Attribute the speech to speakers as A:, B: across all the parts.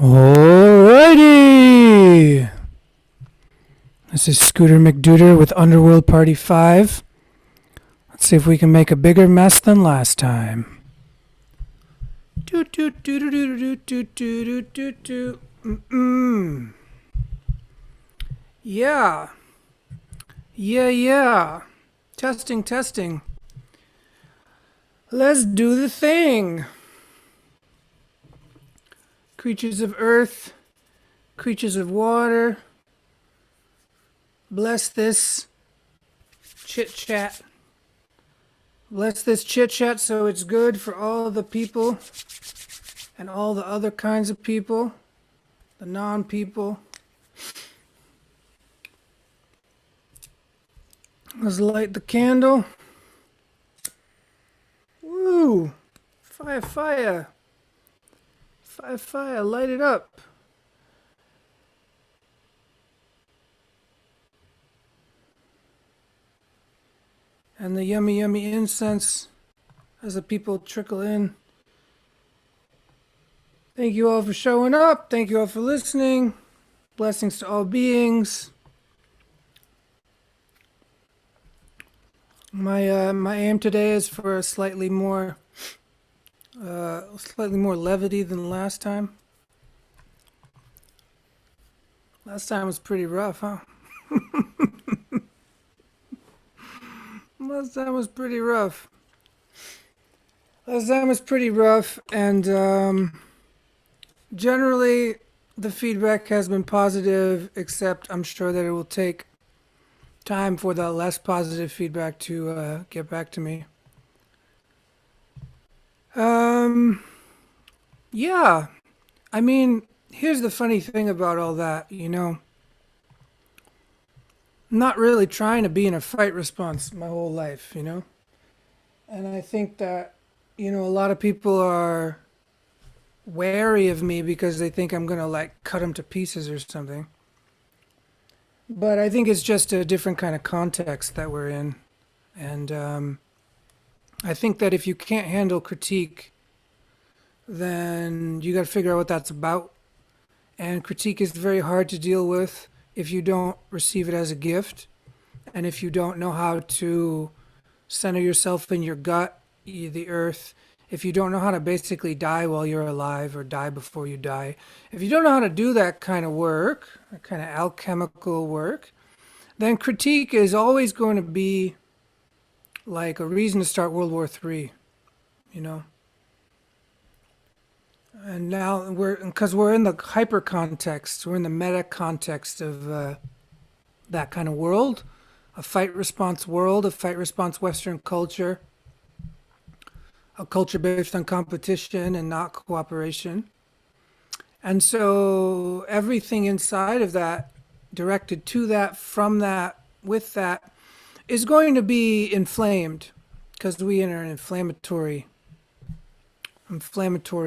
A: Alrighty! This is Scooter McDooter with Underworld Party 5. Let's see if we can make a bigger mess than last time. Yeah. Yeah. Testing. Let's do the thing. Creatures of earth, creatures of water, bless this chit-chat. Bless this chit-chat so it's good for all the people and all the other kinds of people, the non-people. Let's light the candle. Woo! Fire. Fire, light it up. And the yummy incense as the people trickle in. Thank you all for showing up. Thank you all for listening. Blessings to all beings. My aim today is for a slightly more levity than last time. Last time was pretty rough, huh? Last time was pretty rough, and generally the feedback has been positive, except I'm sure that it will take time for the less positive feedback to get back to me. Yeah, I mean, here's the funny thing about all that, I'm not really trying to be in a fight response my whole life, and I think that, a lot of people are wary of me because they think I'm gonna like cut them to pieces or something. But I think it's just a different kind of context that we're in, and I think that if you can't handle critique, then you got to figure out what that's about. And critique is very hard to deal with if you don't receive it as a gift, and if you don't know how to center yourself in your gut, the earth, if you don't know how to basically die while you're alive or die before you die, if you don't know how to do that kind of work, that kind of alchemical work, then critique is always going to be like a reason to start World War III, And now because we're in the hyper context, we're in the meta context of that kind of world, a fight response world, a fight response Western culture, a culture based on competition and not cooperation. And so everything inside of that, directed to that, from that, with that, is going to be inflamed because we enter an inflammatory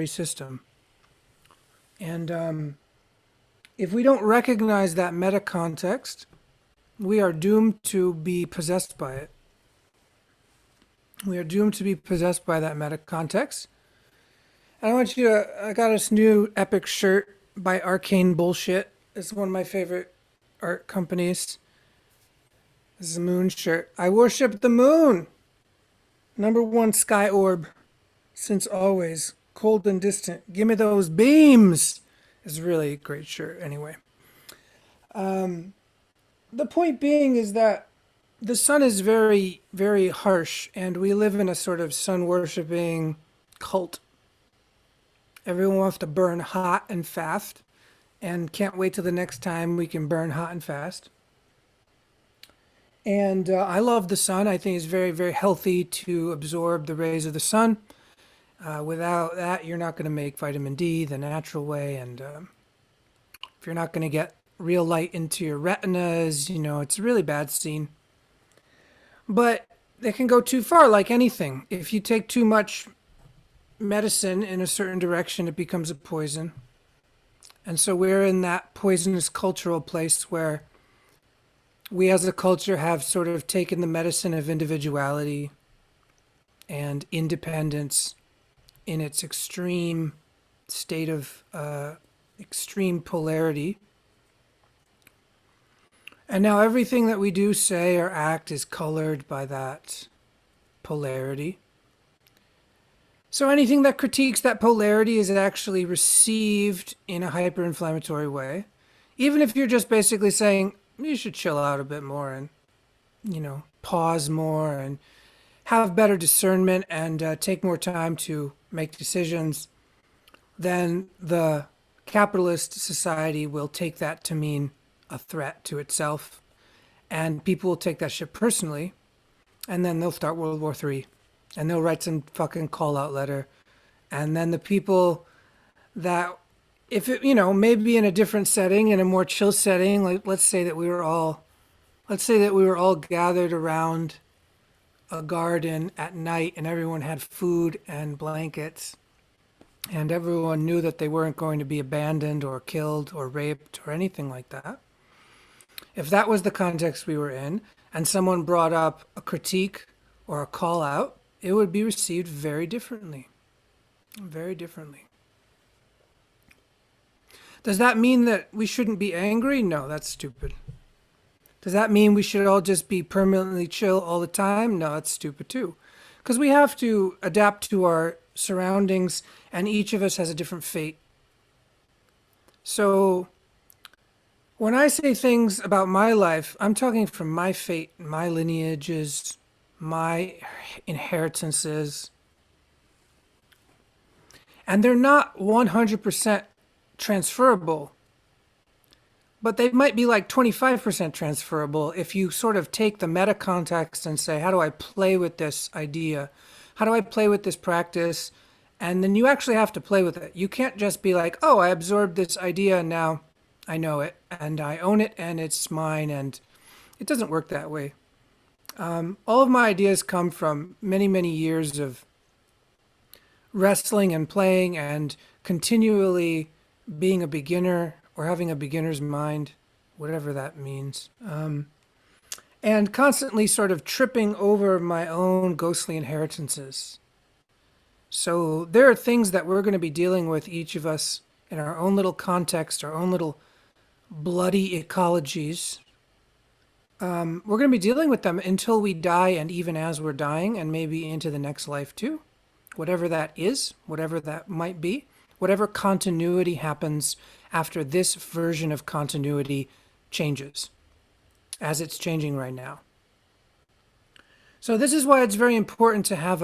A: system. And if we don't recognize that meta context, we are doomed to be possessed by it. We are doomed to be possessed by that meta context. And I got this new epic shirt by Arcane Bullshit. It's one of my favorite art companies. This is a moon shirt. I worship the moon. #1 sky orb. Since always, cold and distant. Give me those beams. It's a really great shirt anyway. The point being is that the sun is very, very harsh, and we live in a sort of sun worshipping cult. Everyone wants to burn hot and fast, and can't wait till the next time we can burn hot and fast. And I love the sun. I think it's very, very healthy to absorb the rays of the sun. Without that, you're not going to make vitamin D the natural way. And if you're not going to get real light into your retinas, it's a really bad scene. But they can go too far, like anything. If you take too much medicine in a certain direction, it becomes a poison. And so we're in that poisonous cultural place where we as a culture have sort of taken the medicine of individuality and independence in its extreme state of extreme polarity. And now everything that we do, say, or act is colored by that polarity. So anything that critiques that polarity is actually received in a hyper-inflammatory way. Even if you're just basically saying, you should chill out a bit more and, pause more and have better discernment and take more time to make decisions, then the capitalist society will take that to mean a threat to itself. And people will take that shit personally. And then they'll start World War III. And they'll write some fucking call out letter. And then the people that, if it, maybe in a different setting, in a more chill setting, like let's say that we were all gathered around a garden at night and everyone had food and blankets and everyone knew that they weren't going to be abandoned or killed or raped or anything like that. If that was the context we were in and someone brought up a critique or a call out, it would be received very differently. Very differently. Does that mean that we shouldn't be angry? No, that's stupid. Does that mean we should all just be permanently chill all the time? No, that's stupid too. Because we have to adapt to our surroundings, and each of us has a different fate. So when I say things about my life, I'm talking from my fate, my lineages, my inheritances. And they're not 100% transferable, but they might be like 25% transferable if you sort of take the meta context and say, how do I play with this idea? How do I play with this practice? And then you actually have to play with it. You can't just be like, oh, I absorbed this idea and now I know it and I own it and it's mine. And it doesn't work that way. All of my ideas come from many, many years of wrestling and playing and continually being a beginner or having a beginner's mind, whatever that means. And constantly sort of tripping over my own ghostly inheritances. So there are things that we're going to be dealing with, each of us, in our own little context, our own little bloody ecologies. We're going to be dealing with them until we die and even as we're dying and maybe into the next life too. Whatever that is, whatever that might be, whatever continuity happens after this version of continuity changes, as it's changing right now. So this is why it's very important to have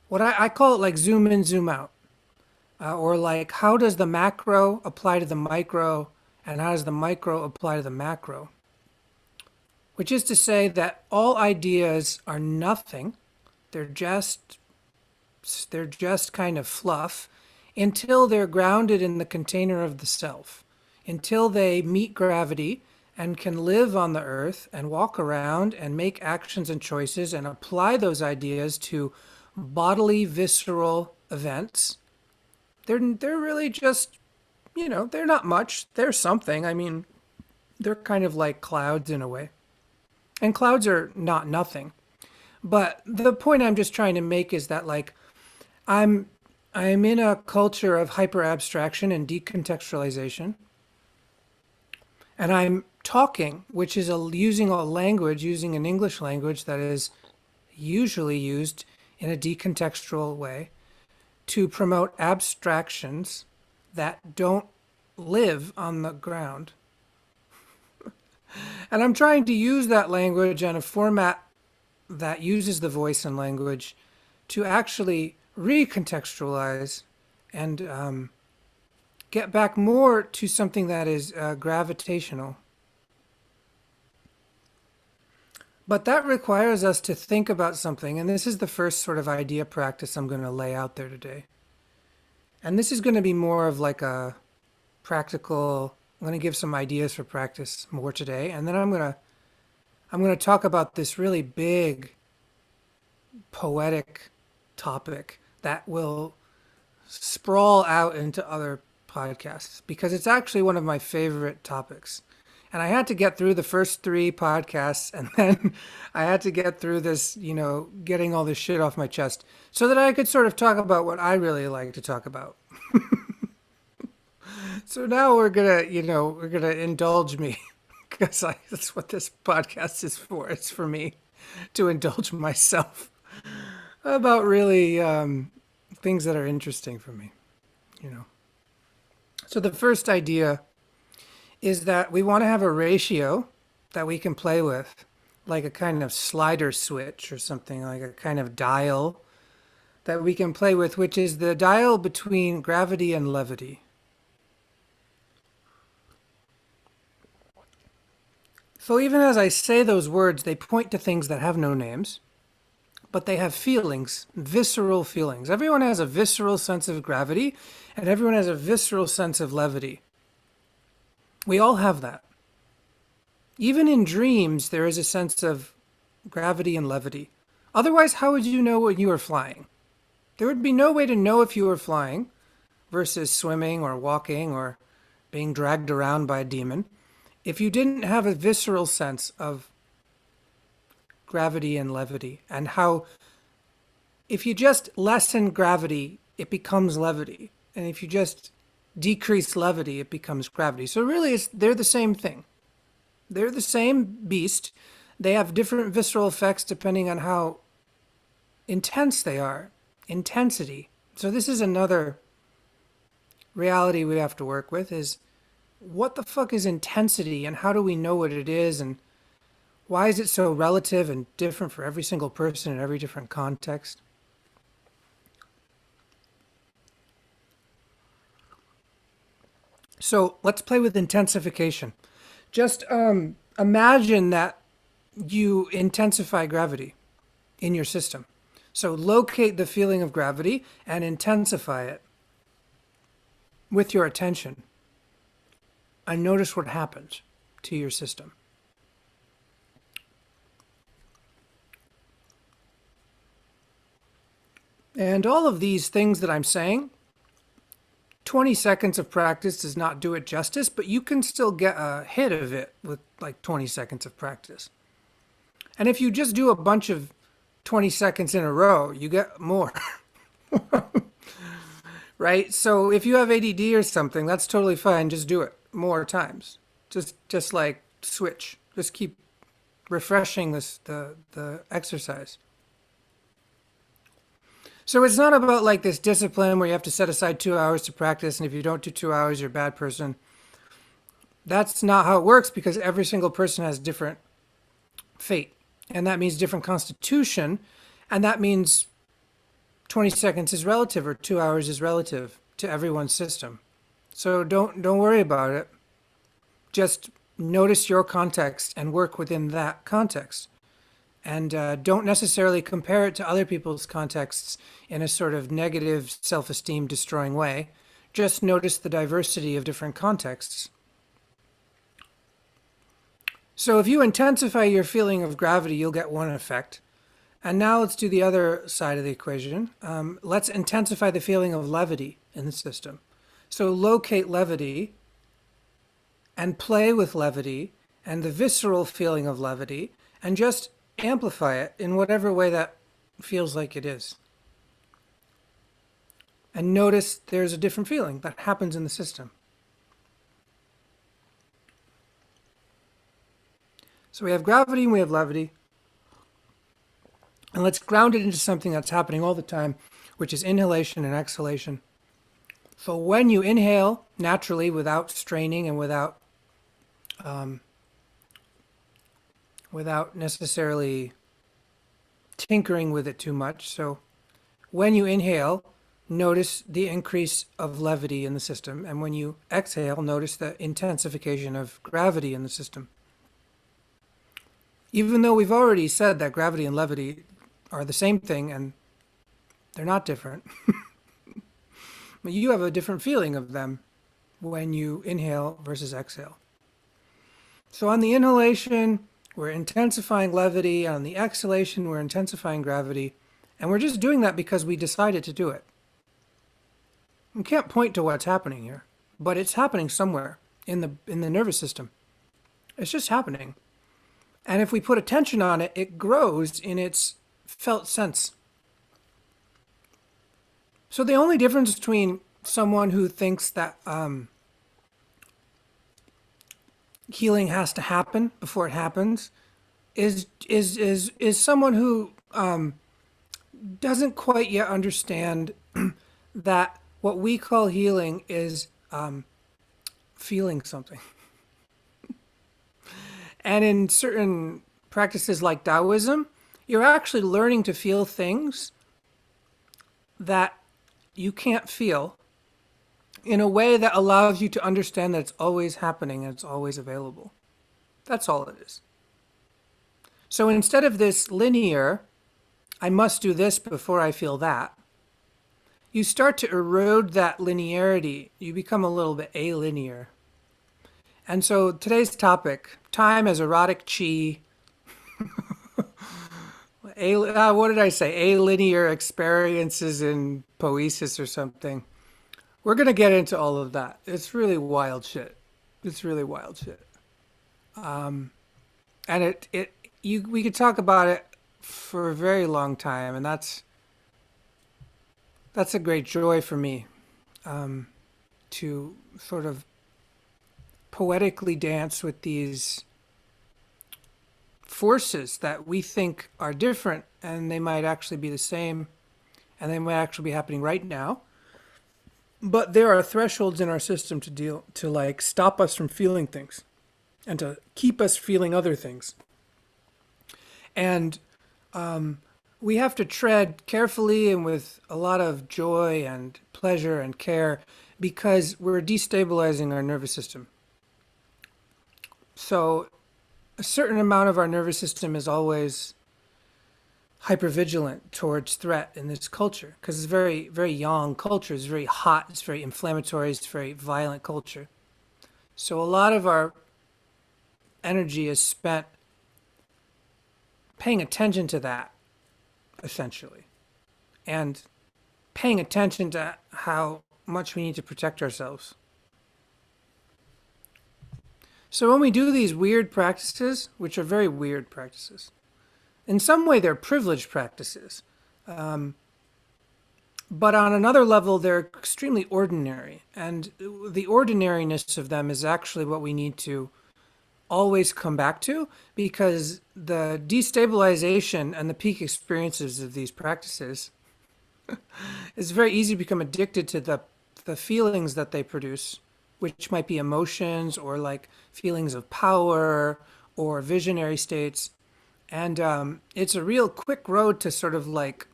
A: what I call it like zoom in, zoom out. Or like, how does the macro apply to the micro, and how does the micro apply to the macro? Which is to say that all ideas are nothing. They're just kind of fluff until they're grounded in the container of the self, until they meet gravity and can live on the earth and walk around and make actions and choices and apply those ideas to bodily, visceral events. They're really just, they're not much. They're something. I mean, they're kind of like clouds in a way. And clouds are not nothing. But the point I'm just trying to make is that, like, I'm in a culture of hyper abstraction and decontextualization. And I'm talking, which is using an English language that is usually used in a decontextual way to promote abstractions that don't live on the ground. And I'm trying to use that language in a format that uses the voice and language to actually recontextualize and get back more to something that is gravitational. But that requires us to think about something, and this is the first sort of idea practice I'm going to lay out there today. And this is going to be more of like a practical, I'm going to give some ideas for practice more today, and then I'm going to talk about this really big poetic topic that will sprawl out into other podcasts because it's actually one of my favorite topics. And I had to get through the first 3 podcasts and then I had to get through this, getting all this shit off my chest so that I could sort of talk about what I really like to talk about. So now we're gonna indulge me because that's what this podcast is for. It's for me to indulge myself about really things that are interesting for me, you know. So the first idea is that we want to have a ratio that we can play with, like a kind of slider switch or something, like a kind of dial that we can play with, which is the dial between gravity and levity. So even as I say those words, they point to things that have no names, but they have feelings, visceral feelings. Everyone has a visceral sense of gravity, and everyone has a visceral sense of levity. We all have that. Even in dreams, there is a sense of gravity and levity. Otherwise, how would you know when you are flying? There would be no way to know if you were flying versus swimming or walking or being dragged around by a demon if you didn't have a visceral sense of gravity and levity, and how if you just lessen gravity, it becomes levity. And if you just decrease levity, it becomes gravity. So really, they're the same thing. They're the same beast. They have different visceral effects depending on how intense they are. Intensity. So this is another reality we have to work with is what the fuck is intensity and how do we know what it is and why is it so relative and different for every single person in every different context? So let's play with intensification. Just imagine that you intensify gravity in your system. So locate the feeling of gravity and intensify it with your attention. And notice what happens to your system. And all of these things that I'm saying, 20 seconds of practice does not do it justice, but you can still get a hit of it with like 20 seconds of practice. And if you just do a bunch of 20 seconds in a row, you get more. Right? So if you have ADD or something, that's totally fine. Just do it more times. Just like switch. Just keep refreshing the exercise. So it's not about like this discipline where you have to set aside 2 hours to practice, and if you don't do 2 hours, you're a bad person. That's not how it works because every single person has different fate, and that means different constitution, and that means 20 seconds is relative or 2 hours is relative to everyone's system. So don't worry about it. Just notice your context and work within that context. And don't necessarily compare it to other people's contexts in a sort of negative, self-esteem destroying way. Just notice the diversity of different contexts. So if you intensify your feeling of gravity, you'll get one effect. And now let's do the other side of the equation. Let's intensify the feeling of levity in the system. So locate levity and play with levity and the visceral feeling of levity and just amplify it in whatever way that feels like it is. And notice there's a different feeling that happens in the system. So we have gravity and we have levity. And let's ground it into something that's happening all the time, which is inhalation and exhalation. So when you inhale naturally without straining and without necessarily tinkering with it too much. So when you inhale, notice the increase of levity in the system. And when you exhale, notice the intensification of gravity in the system. Even though we've already said that gravity and levity are the same thing and they're not different, but you have a different feeling of them when you inhale versus exhale. So on the inhalation, we're intensifying levity. On the exhalation, we're intensifying gravity. And we're just doing that because we decided to do it. We can't point to what's happening here, but it's happening somewhere in the nervous system. It's just happening. And if we put attention on it, it grows in its felt sense. So the only difference between someone who thinks that healing has to happen before it happens is someone who doesn't quite yet understand that what we call healing is feeling something. And in certain practices like Taoism, you're actually learning to feel things that you can't feel in a way that allows you to understand that it's always happening and it's always available. That's all it is. So instead of this linear, I must do this before I feel that, you start to erode that linearity. You become a little bit alinear. And so today's topic, time as erotic chi, what did I say? Alinear experiences in poesis or something. We're going to get into all of that. It's really wild shit. It's really wild shit. And we could talk about it for a very long time, and that's a great joy for me, to sort of poetically dance with these forces that we think are different, and they might actually be the same, and they might actually be happening right now. But there are thresholds in our system to like stop us from feeling things and to keep us feeling other things. And we have to tread carefully and with a lot of joy and pleasure and care because we're destabilizing our nervous system. So a certain amount of our nervous system is always hypervigilant towards threat in this culture because it's very, very young culture. It's very hot. It's very inflammatory. It's very violent culture. So a lot of our energy is spent paying attention to that, essentially, and paying attention to how much we need to protect ourselves. So when we do these weird practices, which are very weird practices, in some way they're privileged practices, but on another level they're extremely ordinary. And the ordinariness of them is actually what we need to always come back to, because the destabilization and the peak experiences of these practices, it's very easy to become addicted to the feelings that they produce, which might be emotions or like feelings of power or visionary states. And it's a real quick road to sort of like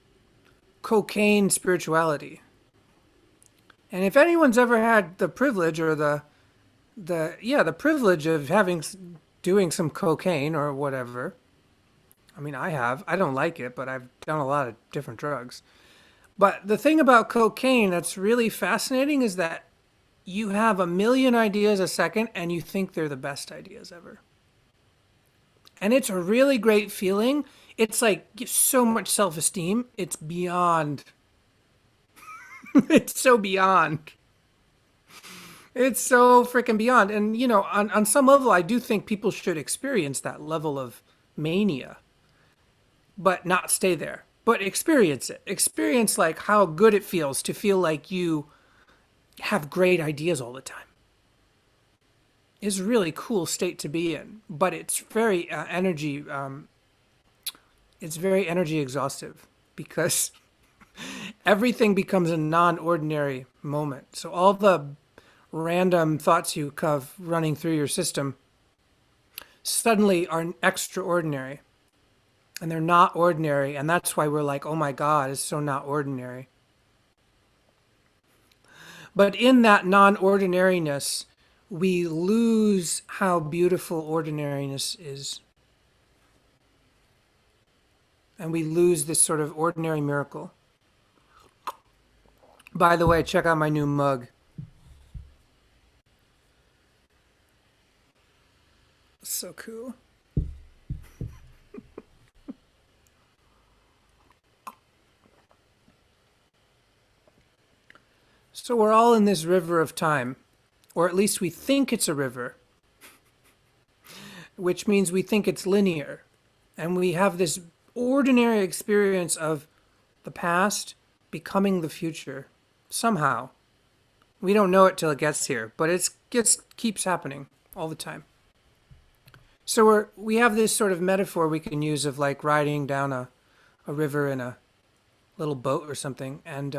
A: cocaine spirituality. And if anyone's ever had the privilege or the privilege of doing some cocaine or whatever. I mean, I have. I don't like it, but I've done a lot of different drugs. But the thing about cocaine that's really fascinating is that you have a million ideas a second and you think they're the best ideas ever. And it's a really great feeling. It's like so much self-esteem. It's beyond. It's so beyond. It's so freaking beyond. And, on some level, I do think people should experience that level of mania, but not stay there. But experience it. Experience like how good it feels to feel like you have great ideas all the time. It's a really cool state to be in, but it's very it's very energy exhaustive because everything becomes a non-ordinary moment. So all the random thoughts you have running through your system suddenly are extraordinary, and they're not ordinary, and that's why we're like, oh my god, it's so not ordinary. But in that non-ordinariness we lose how beautiful ordinariness is, and we lose this sort of ordinary miracle. By the way, check out my new mug. So cool. So we're all in this river of time, or at least we think it's a river, which means we think it's linear. And we have this ordinary experience of the past becoming the future somehow. We don't know it till it gets here, but it just keeps happening all the time. So we have this sort of metaphor we can use of like riding down a river in a little boat or something, and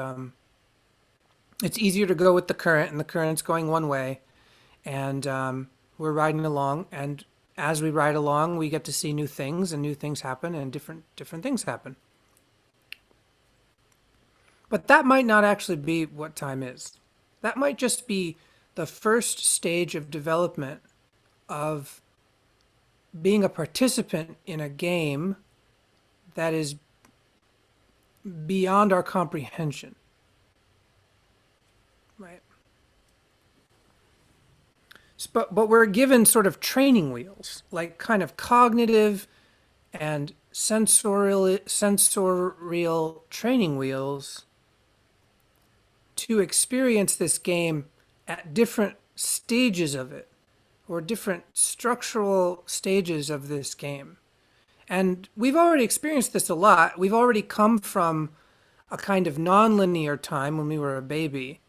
A: it's easier to go with the current, and the current's going one way, and we're riding along, and as we ride along, we get to see new things, and new things happen, and different things happen. But that might not actually be what time is. That might just be the first stage of development of being a participant in a game that is beyond our comprehension, right? But we're given sort of training wheels, like kind of cognitive and sensorial training wheels to experience this game at different stages of it, or different structural stages of this game. And we've already experienced this a lot. We've already come from a kind of non-linear time when we were a baby.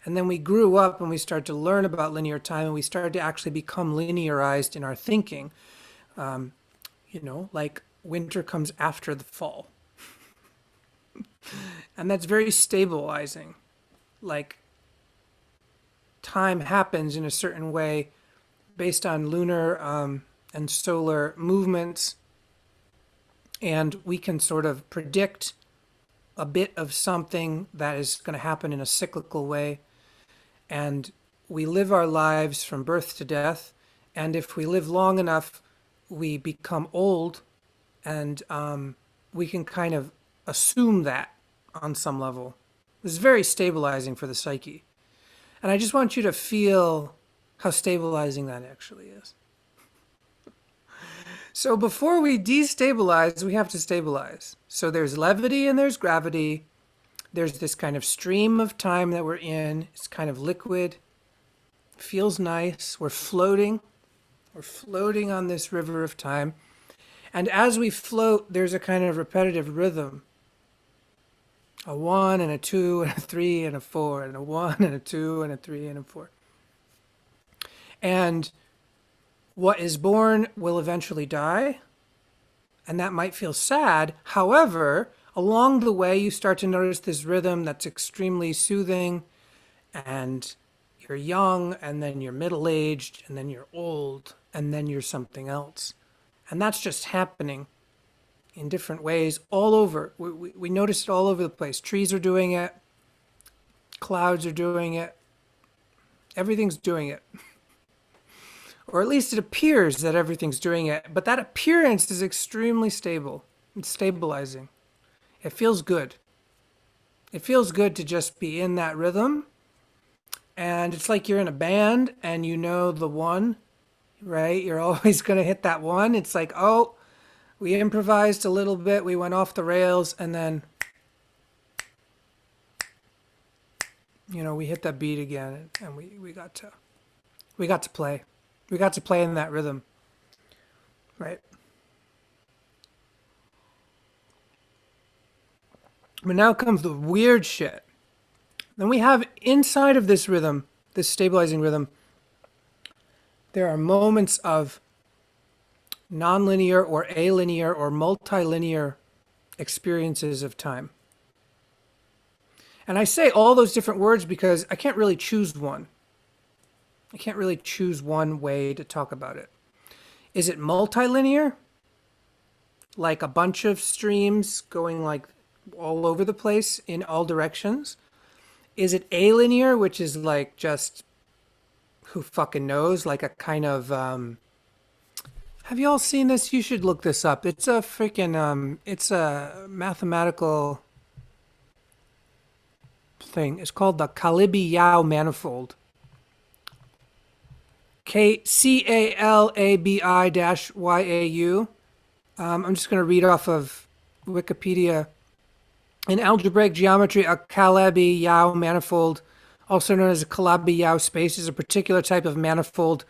A: And then we grew up and we started to learn about linear time, and we started to actually become linearized in our thinking. Like winter comes after the fall. And that's very stabilizing. Like time happens in a certain way based on lunar and solar movements, and we can sort of predict a bit of something that is going to happen in a cyclical way. And we live our lives from birth to death, and if we live long enough, we become old, and we can kind of assume that on some level. This is very stabilizing for the psyche. And I just want you to feel how stabilizing that actually is. So before we destabilize, we have to stabilize. So there's levity and there's gravity. There's this kind of stream of time that we're in. It's kind of liquid. Feels nice. We're floating. We're floating on this river of time. And as we float, there's a kind of repetitive rhythm. A 1 and a 2 and a 3 and a 4 and a 1 and a 2 and a 3 and a 4. And what is born will eventually die, and that might feel sad. However, along the way, you start to notice this rhythm that's extremely soothing, and you're young, and then you're middle-aged, and then you're old, and then you're something else. And that's just happening in different ways all over. We notice it all over the place. Trees are doing it. Clouds are doing it. Everything's doing it. Or at least it appears that everything's doing it. But that appearance is extremely stable. It's stabilizing. It feels good. It feels good to just be in that rhythm. And it's like you're in a band and you know the one, right? You're always going to hit that one. It's like, oh, we improvised a little bit, we went off the rails, and then, we hit that beat again, and we got to play. We got to play in that rhythm, right? But now comes the weird shit. Then we have inside of this rhythm, this stabilizing rhythm, there are moments of nonlinear or alinear or multilinear experiences of time. And I say all those different words because I can't really choose one. I can't really choose one way to talk about it. Is it multilinear? Like a bunch of streams going like all over the place in all directions? Is it alinear, which is like just who fucking knows, like a kind of have you all seen this? You should look this up. It's a freaking it's a mathematical thing. It's called the Calibiyao Manifold. Calabi-YAU. I'm just going to read off of Wikipedia. In algebraic geometry, a Calibiyao manifold, also known as a Calibiyao space, is a particular type of manifold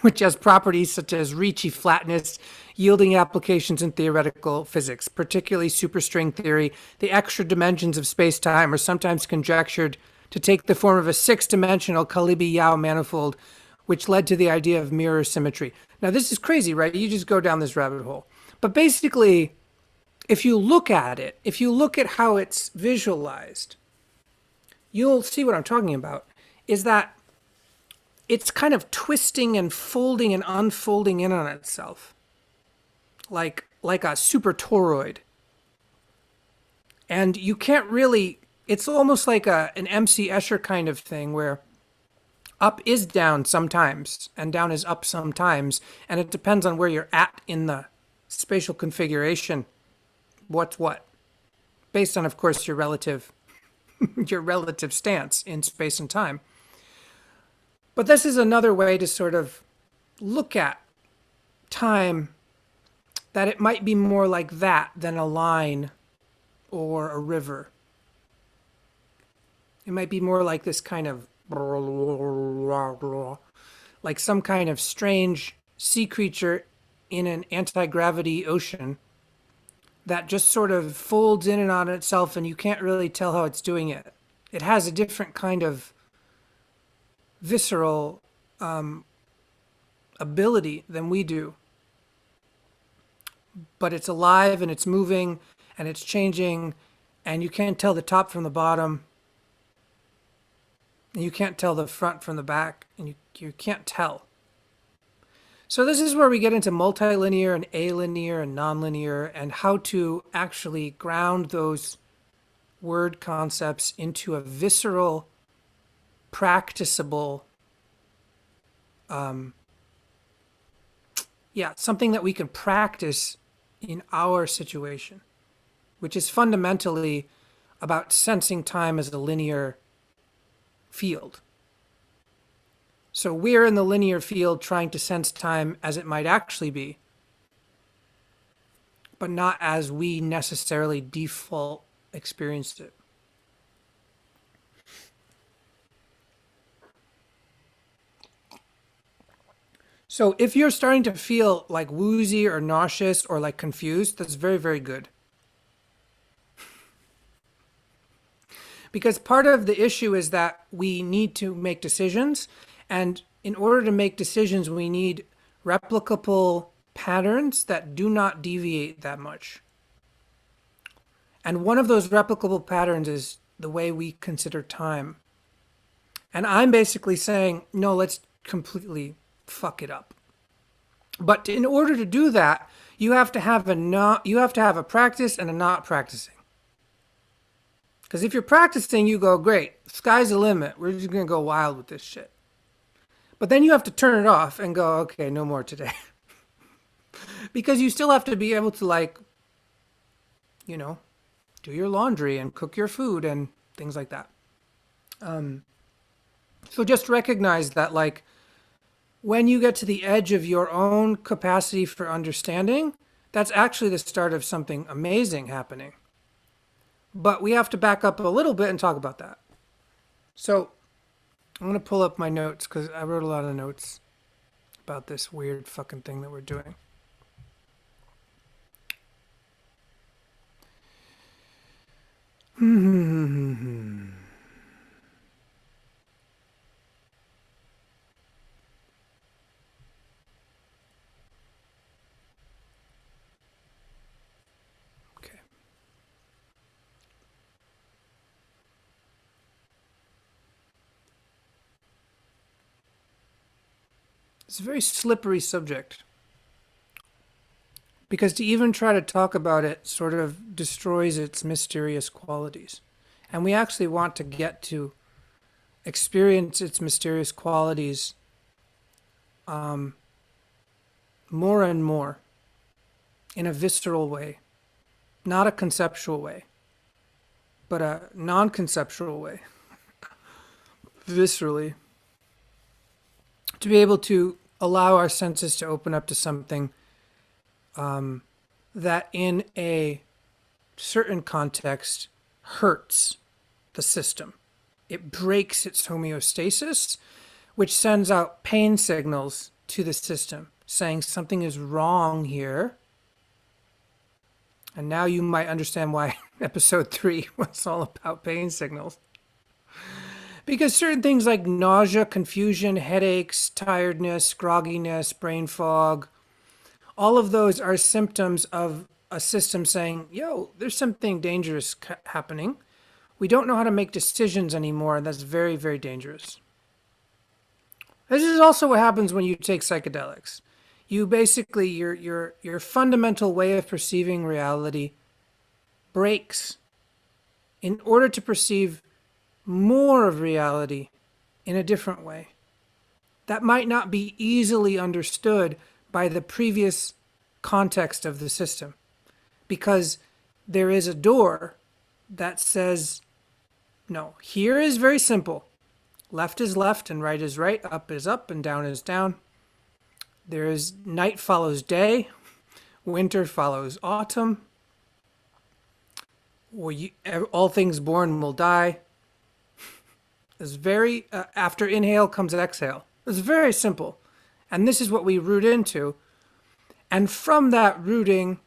A: which has properties such as Ricci flatness, yielding applications in theoretical physics, particularly superstring theory. The extra dimensions of space-time are sometimes conjectured to take the form of a six-dimensional Calibiyao manifold, which led to the idea of mirror symmetry. Now, this is crazy, right? You just go down this rabbit hole. But basically, if you look at it, if you look at how it's visualized, you'll see what I'm talking about. Is that it's kind of twisting and folding and unfolding in on itself, like a super toroid. And you can't really. It's almost like an MC Escher kind of thing where up is down sometimes and down is up sometimes, and it depends on where you're at in the spatial configuration. What's what, based on, of course, your relative your relative stance in space and time. But this is another way to sort of look at time, that it might be more like that than a line or a river. It might be more like this kind of like some kind of strange sea creature in an anti-gravity ocean that just sort of folds in and on itself, and you can't really tell how it's doing it. It has a different kind of visceral ability than we do. But it's alive and it's moving and it's changing, and you can't tell the top from the bottom. And you can't tell the front from the back, and you can't tell. So this is where we get into multilinear and alinear and nonlinear, and how to actually ground those word concepts into a visceral, practicable, something that we can practice in our situation, which is fundamentally about sensing time as a linear field. So we're in the linear field trying to sense time as it might actually be, but not as we necessarily default experienced it. So if you're starting to feel like woozy or nauseous or like confused, that's very, very good. Because part of the issue is that we need to make decisions. And in order to make decisions, we need replicable patterns that do not deviate that much. And one of those replicable patterns is the way we consider time. And I'm basically saying, no, let's completely fuck it up. But in order to do that, you have to have a practice and a not practicing. Because if you're practicing, you go, great, sky's the limit. We're just going to go wild with this shit. But then you have to turn it off and go, okay, no more today. Because you still have to be able to, like, you know, do your laundry and cook your food and things like that. So just recognize that, like, when you get to the edge of your own capacity for understanding, that's actually the start of something amazing happening. But we have to back up a little bit and talk about that. So I'm going to pull up my notes because I wrote a lot of notes about this weird fucking thing that we're doing. Okay. It's a very slippery subject. Because to even try to talk about it sort of destroys its mysterious qualities. And we actually want to get to experience its mysterious qualities more and more in a visceral way, not a conceptual way, but a non-conceptual way, viscerally, to be able to allow our senses to open up to something that in a certain context hurts the system. It breaks its homeostasis, which sends out pain signals to the system, saying something is wrong here. And now you might understand why episode 3 was all about pain signals. Because certain things like nausea, confusion, headaches, tiredness, grogginess, brain fog, all of those are symptoms of a system saying, yo, there's something dangerous happening. We don't know how to make decisions anymore, and that's very, very dangerous. This is also what happens when you take psychedelics. You basically, your fundamental way of perceiving reality breaks in order to perceive more of reality in a different way. That might not be easily understood by the previous context of the system because there is a door that says, no, here is very simple. Left is left and right is right, up is up and down is down. There is night follows day, winter follows autumn. All things born will die. It's very, after inhale comes exhale. It's very simple. And this is what we root into. And from that rooting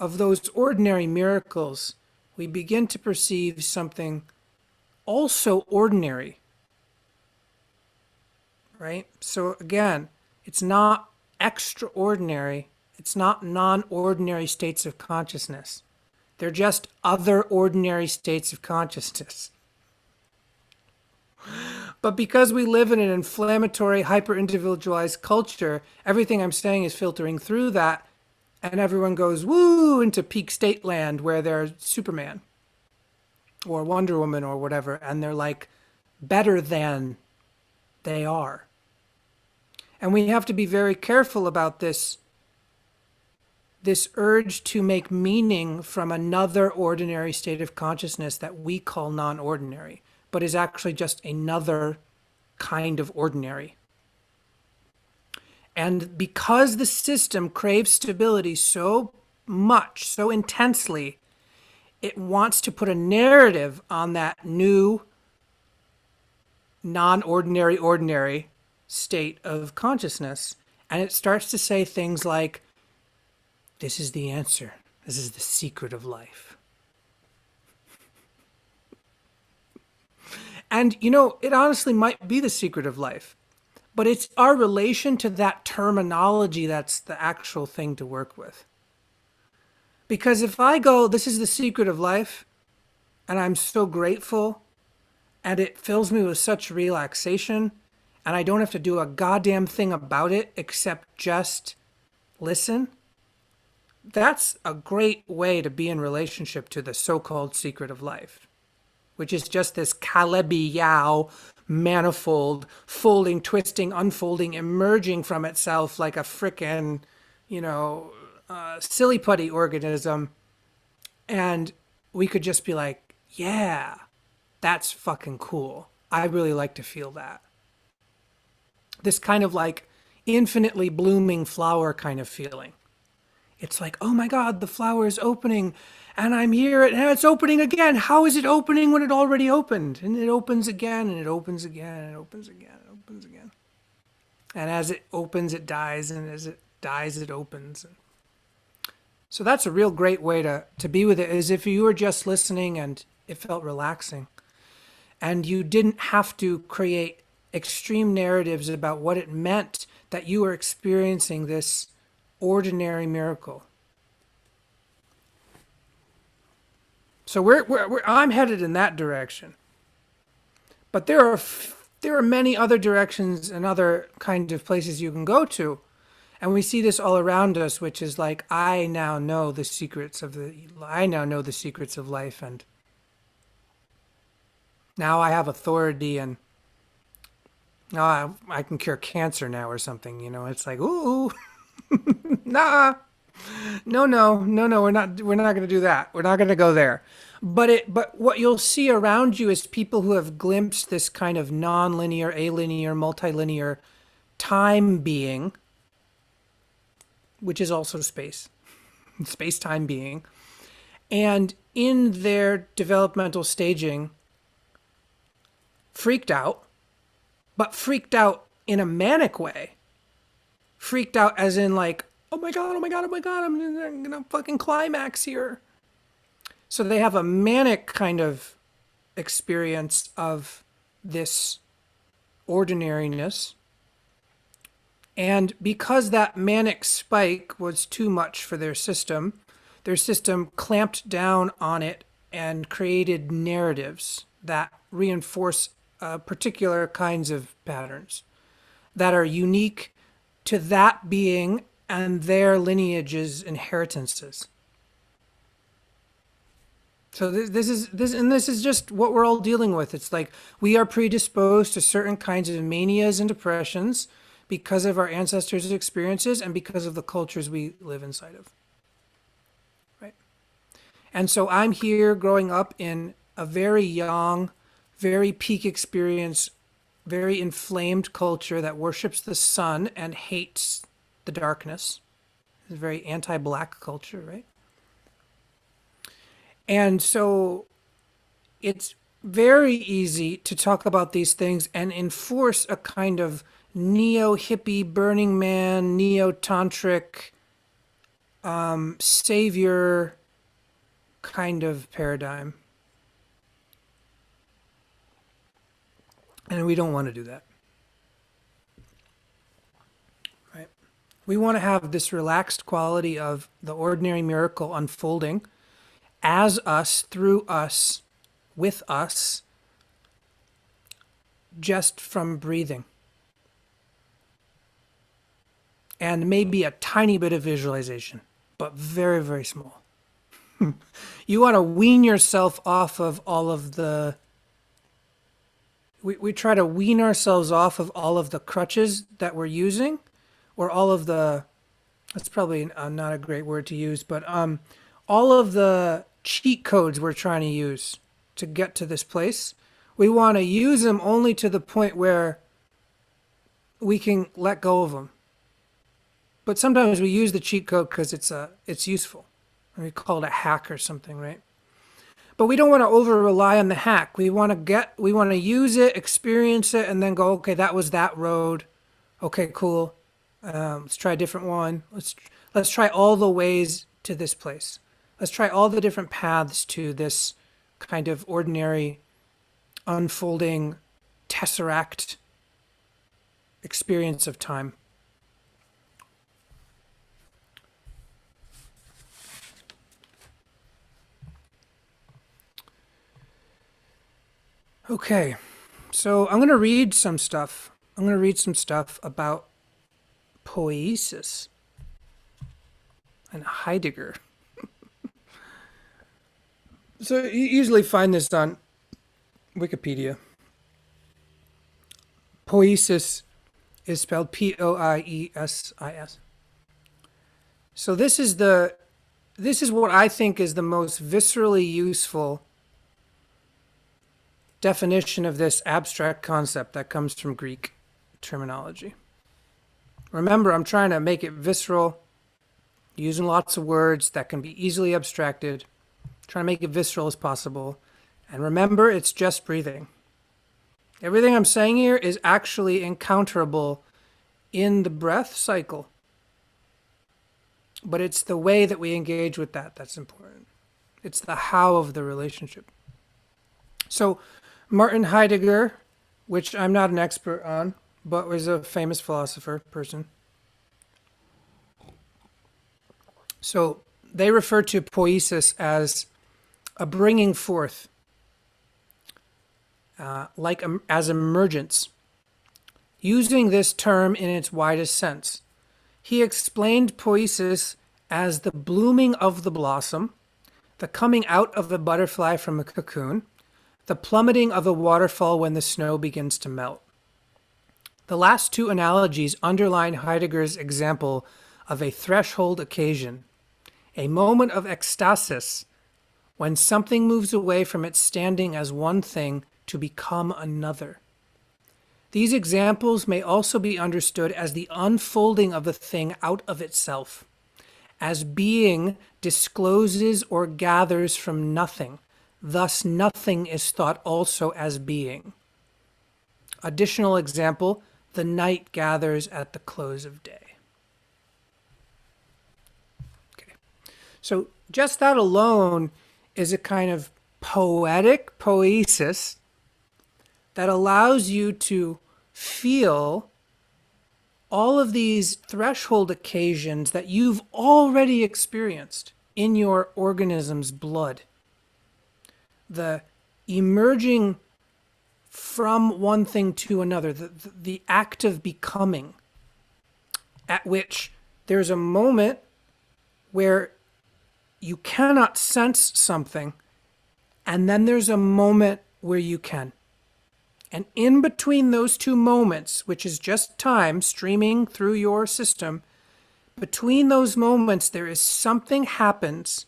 A: of those ordinary miracles, we begin to perceive something also ordinary. Right? So again, it's not extraordinary. It's not non-ordinary states of consciousness. They're just other ordinary states of consciousness. But because we live in an inflammatory, hyper-individualized culture, everything I'm saying is filtering through that, and everyone goes, woo, into peak state land where they're Superman or Wonder Woman or whatever, and they're like better than they are. And we have to be very careful about this urge to make meaning from another ordinary state of consciousness that we call non-ordinary, but is actually just another kind of ordinary. And because the system craves stability so much, so intensely, it wants to put a narrative on that new non-ordinary, ordinary state of consciousness. And it starts to say things like, this is the answer. This is the secret of life. And, you know, it honestly might be the secret of life. But it's our relation to that terminology that's the actual thing to work with. Because if I go, this is the secret of life, and I'm so grateful, and it fills me with such relaxation, and I don't have to do a goddamn thing about it except just listen, that's a great way to be in relationship to the so-called secret of life, which is just this Calibiyao manifold, folding, twisting, unfolding, emerging from itself like a frickin', silly putty organism. And we could just be like, yeah, that's fucking cool. I really like to feel that. This kind of like infinitely blooming flower kind of feeling. It's like, oh my God, the flower is opening and I'm here and it's opening again. How is it opening when it already opened? And it opens again and it opens again and it opens again and it opens again. And as it opens, it dies. And as it dies, it opens. So that's a real great way to be with it, is if you were just listening and it felt relaxing. And you didn't have to create extreme narratives about what it meant that you were experiencing this ordinary miracle. So I'm headed in that direction. But there are many other directions and other kind of places you can go to. And we see this all around us, which is like, I now know the secrets of life, and now I have authority, and now I can cure cancer now or something, It's like, ooh, nah. No, we're not going to do that. We're not going to go there. But what you'll see around you is people who have glimpsed this kind of non-linear, alinear, multilinear time being, which is also space-time being. And in their developmental staging, freaked out, but freaked out in a manic way. Freaked out as in like, oh my God, I'm gonna fucking climax here. So they have a manic kind of experience of this ordinariness. And because that manic spike was too much for their system clamped down on it and created narratives that reinforce particular kinds of patterns that are unique to that being and their lineage's inheritances. So this is just what we're all dealing with. It's like we are predisposed to certain kinds of manias and depressions because of our ancestors' experiences and because of the cultures we live inside of. Right? And so I'm here growing up in a very young, very peak experience, very inflamed culture that worships the sun and hates the darkness. It's a very anti-black culture, right? And so it's very easy to talk about these things and enforce a kind of neo-hippie, Burning Man, neo-tantric, savior kind of paradigm. And we don't want to do that. Right? We want to have this relaxed quality of the ordinary miracle unfolding as us, through us, with us, just from breathing. And maybe a tiny bit of visualization, but very, very small. You want to wean yourself off of all of the... We try to wean ourselves off of all of the crutches that we're using, or all of the... That's probably not a great word to use, but all of the cheat codes we're trying to use to get to this place. We want to use them only to the point where we can let go of them. But sometimes we use the cheat code because it's useful. We call it a hack or something, right? But we don't want to over rely on the hack. We want to use it, experience it, and then go, okay, that was that road. Okay, cool. Let's try a different one. Let's try all the ways to this place. Let's try all the different paths to this kind of ordinary, unfolding, tesseract experience of time. Okay, so I'm going to read some stuff. I'm going to read some stuff about poiesis and Heidegger. So you usually find this on Wikipedia. Poiesis is spelled P-O-I-E-S-I-S. So this is what I think is the most viscerally useful definition of this abstract concept that comes from Greek terminology. Remember, I'm trying to make it visceral, using lots of words that can be easily abstracted, trying to make it visceral as possible. And remember, it's just breathing. Everything I'm saying here is actually encounterable in the breath cycle. But it's the way that we engage with that that's important. It's the how of the relationship. So Martin Heidegger, which I'm not an expert on, but was a famous philosopher person. So they refer to poiesis as a bringing forth, as emergence, using this term in its widest sense. He explained poiesis as the blooming of the blossom, the coming out of a butterfly from a cocoon, the plummeting of a waterfall when the snow begins to melt. The last two analogies underline Heidegger's example of a threshold occasion, a moment of ecstasis when something moves away from its standing as one thing to become another. These examples may also be understood as the unfolding of a thing out of itself, as being discloses or gathers from nothing. Thus, nothing is thought also as being. Additional example, the night gathers at the close of day. Okay. So just that alone is a kind of poetic poiesis that allows you to feel all of these threshold occasions that you've already experienced in your organism's blood. The emerging from one thing to another, the act of becoming, at which there's a moment where you cannot sense something, and then there's a moment where you can. And in between those two moments, which is just time streaming through your system, between those moments, there is something happens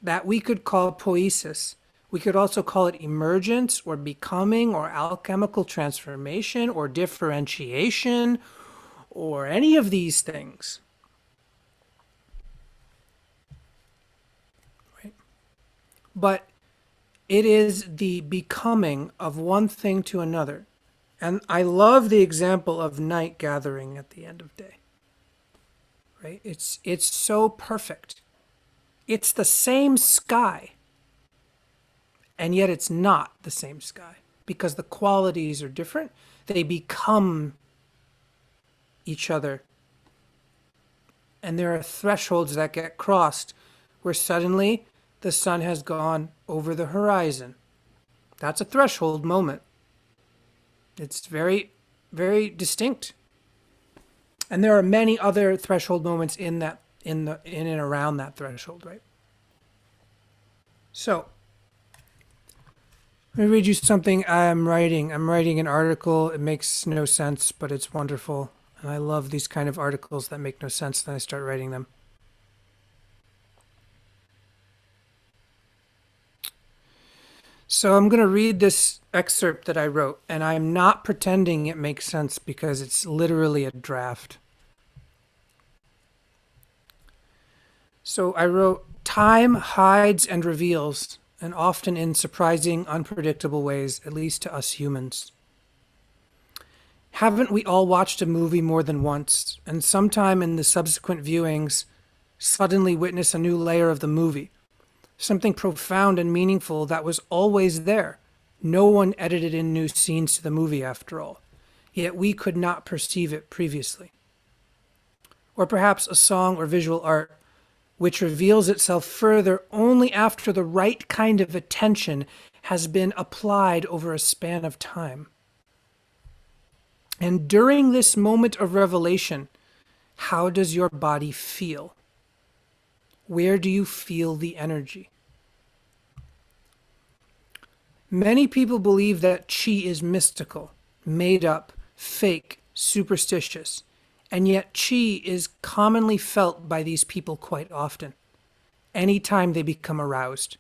A: that we could call poiesis. We could also call it emergence or becoming or alchemical transformation or differentiation or any of these things. Right? But it is the becoming of one thing to another. And I love the example of night gathering at the end of day. Right? It's so perfect. It's the same sky. And yet it's not the same sky because the qualities are different. They become each other. And there are thresholds that get crossed where suddenly the sun has gone over the horizon. That's a threshold moment. It's very, very distinct. And there are many other threshold moments in and around that threshold, right? So, let me read you something I'm writing. I'm writing an article. It makes no sense, but it's wonderful. And I love these kind of articles that make no sense, then I start writing them. So I'm going to read this excerpt that I wrote, and I'm not pretending it makes sense because it's literally a draft. So I wrote, "Time hides and reveals, and often in surprising, unpredictable ways, at least to us humans. Haven't we all watched a movie more than once, and sometime in the subsequent viewings, suddenly witness a new layer of the movie? Something profound and meaningful that was always there. No one edited in new scenes to the movie after all, yet we could not perceive it previously. Or perhaps a song or visual art which reveals itself further only after the right kind of attention has been applied over a span of time. And during this moment of revelation, how does your body feel? Where do you feel the energy? Many people believe that qi is mystical, made up, fake, superstitious, and yet qi is commonly felt by these people quite often, anytime they become aroused,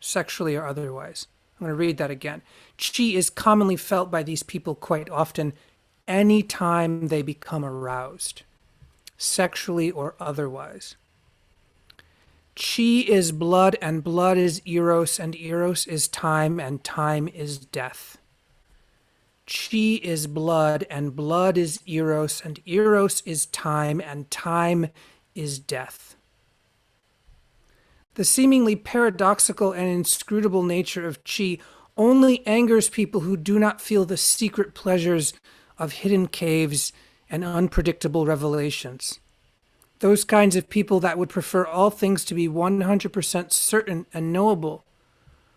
A: sexually or otherwise. I'm going to read that again. Qi is commonly felt by these people quite often, anytime they become aroused, sexually or otherwise. Qi is blood, and blood is eros, and eros is time, and time is death. Qi is blood, and blood is eros, and eros is time, and time is death. The seemingly paradoxical and inscrutable nature of qi only angers people who do not feel the secret pleasures of hidden caves and unpredictable revelations. Those kinds of people that would prefer all things to be 100% certain and knowable,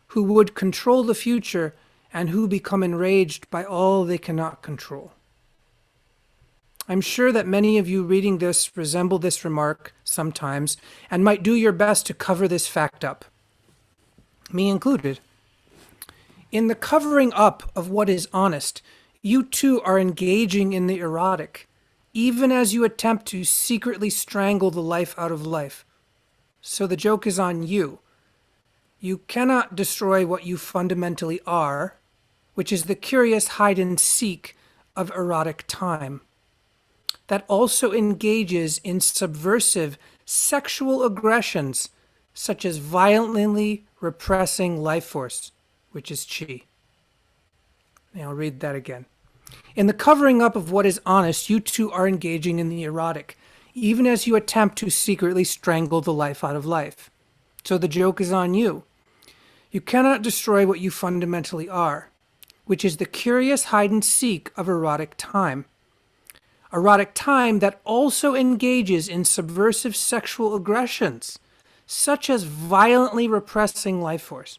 A: who would control the future and who become enraged by all they cannot control. I'm sure that many of you reading this resemble this remark sometimes and might do your best to cover this fact up, me included. In the covering up of what is honest, you too are engaging in the erotic, even as you attempt to secretly strangle the life out of life. So the joke is on you. You cannot destroy what you fundamentally are, which is the curious hide and seek of erotic time, that also engages in subversive sexual aggressions, such as violently repressing life force, which is qi. Now I'll read that again. In the covering up of what is honest, you too are engaging in the erotic, even as you attempt to secretly strangle the life out of life. So the joke is on you. You cannot destroy what you fundamentally are, which is the curious hide and seek of erotic time. Erotic time that also engages in subversive sexual aggressions, such as violently repressing life force.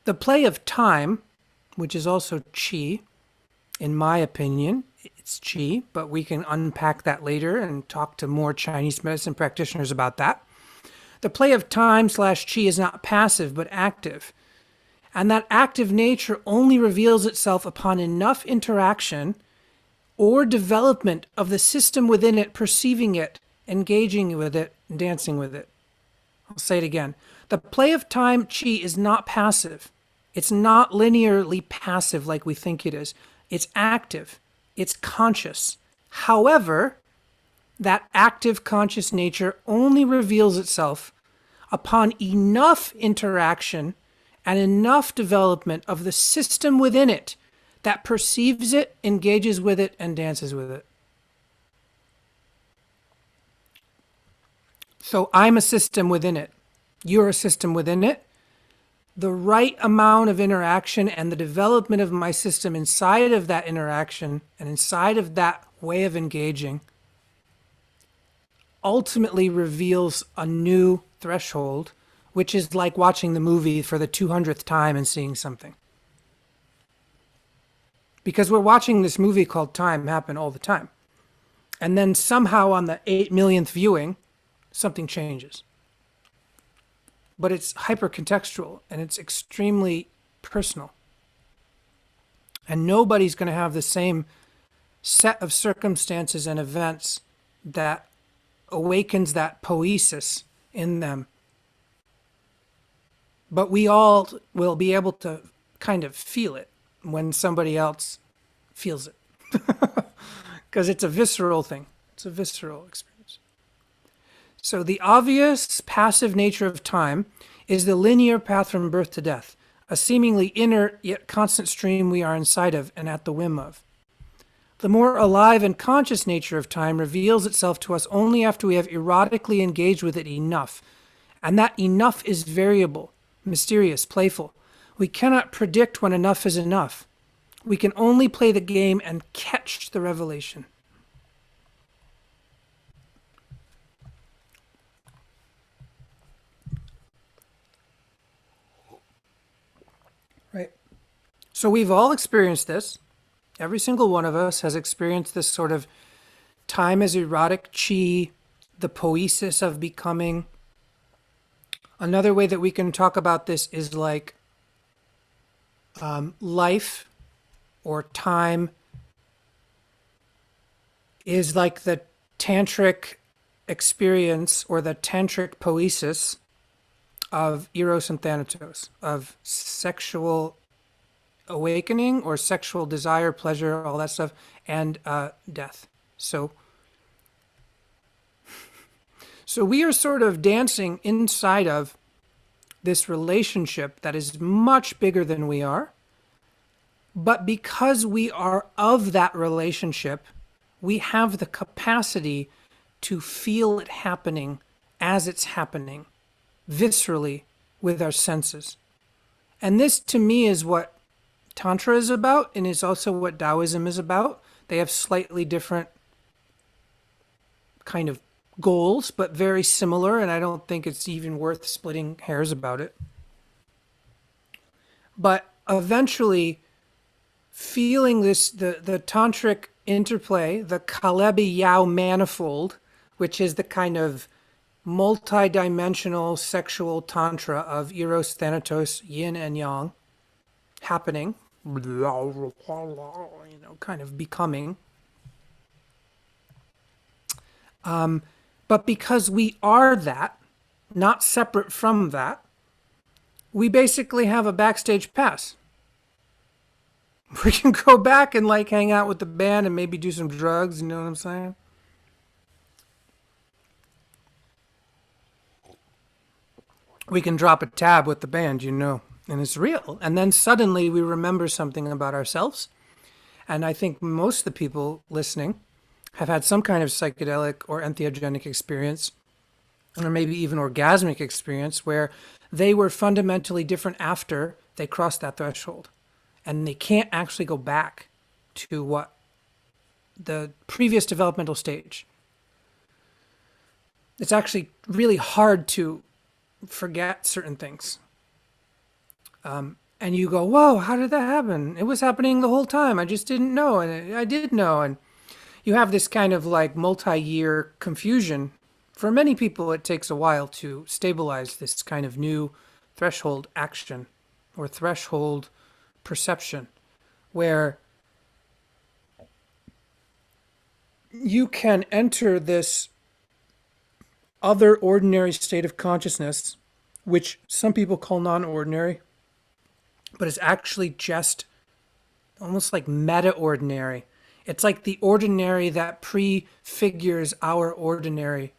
A: The play of time, which is also qi, in my opinion, it's qi, but we can unpack that later and talk to more Chinese medicine practitioners about that. The play of time / qi is not passive, but active. And that active nature only reveals itself upon enough interaction or development of the system within it, perceiving it, engaging with it, and dancing with it. I'll say it again. The play of time qi is not passive. It's not linearly passive like we think it is. It's active. It's conscious. However, that active conscious nature only reveals itself upon enough interaction and enough development of the system within it that perceives it, engages with it, and dances with it. So I'm a system within it. You're a system within it. The right amount of interaction and the development of my system inside of that interaction and inside of that way of engaging ultimately reveals a new threshold, which is like watching the movie for the 200th time and seeing something. Because we're watching this movie called Time happen all the time. And then somehow on the 8 millionth viewing, something changes. But it's hyper-contextual and it's extremely personal. And nobody's going to have the same set of circumstances and events that awakens that poesis in them. But we all will be able to kind of feel it when somebody else feels it. Because it's a visceral thing. It's a visceral experience. So the obvious passive nature of time is the linear path from birth to death, a seemingly inert yet constant stream we are inside of and at the whim of. The more alive and conscious nature of time reveals itself to us only after we have erotically engaged with it enough. And that enough is variable, mysterious, playful. We cannot predict when enough is enough. We can only play the game and catch the revelation. Right. So we've all experienced this. Every single one of us has experienced this sort of time as erotic chi, the poesis of becoming. Another way that we can talk about this is like life or time is like the tantric experience or the tantric poesis of eros and thanatos, of sexual awakening or sexual desire, pleasure, all that stuff, and death. So we are sort of dancing inside of this relationship that is much bigger than we are. But because we are of that relationship, we have the capacity to feel it happening as it's happening, viscerally, with our senses. And this, to me, is what Tantra is about, and is also what Taoism is about. They have slightly different kind of goals, but very similar, and I don't think it's even worth splitting hairs about it. But eventually, feeling this, the tantric interplay, the Calibiyao Manifold, which is the kind of multi-dimensional sexual tantra of eros, thanatos, yin and yang, happening, kind of becoming. But because we are that, not separate from that, we basically have a backstage pass. We can go back and like hang out with the band and maybe do some drugs, you know what I'm saying? We can drop a tab with the band, you know, and it's real. And then suddenly we remember something about ourselves. And I think most of the people listening have had some kind of psychedelic or entheogenic experience, or maybe even orgasmic experience, where they were fundamentally different after they crossed that threshold. and they can't actually go back to what the previous developmental stage. It's actually really hard to forget certain things. And you go, whoa, how did that happen? It was happening the whole time. I just didn't know. And I did know. And you have this kind of like multi-year confusion. For many people, it takes a while to stabilize this kind of new threshold action or threshold perception where you can enter this other ordinary state of consciousness, which some people call non-ordinary, but is actually just almost like meta-ordinary. It's like the ordinary that prefigures our ordinary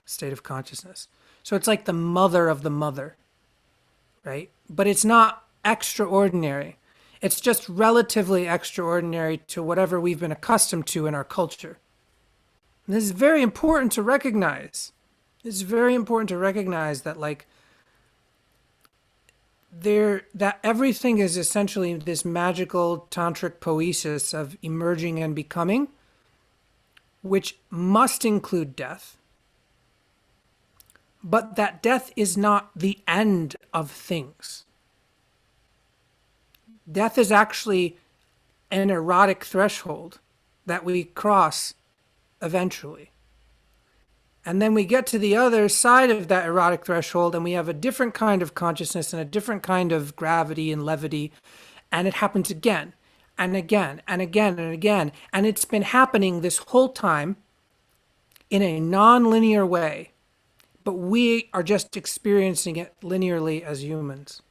A: state of consciousness. So it's like the mother of the mother, right? But it's not extraordinary. It's just relatively extraordinary to whatever we've been accustomed to in our culture. And this is very important to recognize. It's very important to recognize that that everything is essentially this magical tantric poesis of emerging and becoming, which must include death. But that death is not the end of things. Death is actually an erotic threshold that we cross eventually. And then we get to the other side of that erotic threshold and we have a different kind of consciousness and a different kind of gravity and levity. And it happens again and again and again and again. And it's been happening this whole time in a non-linear way. But we are just experiencing it linearly as humans.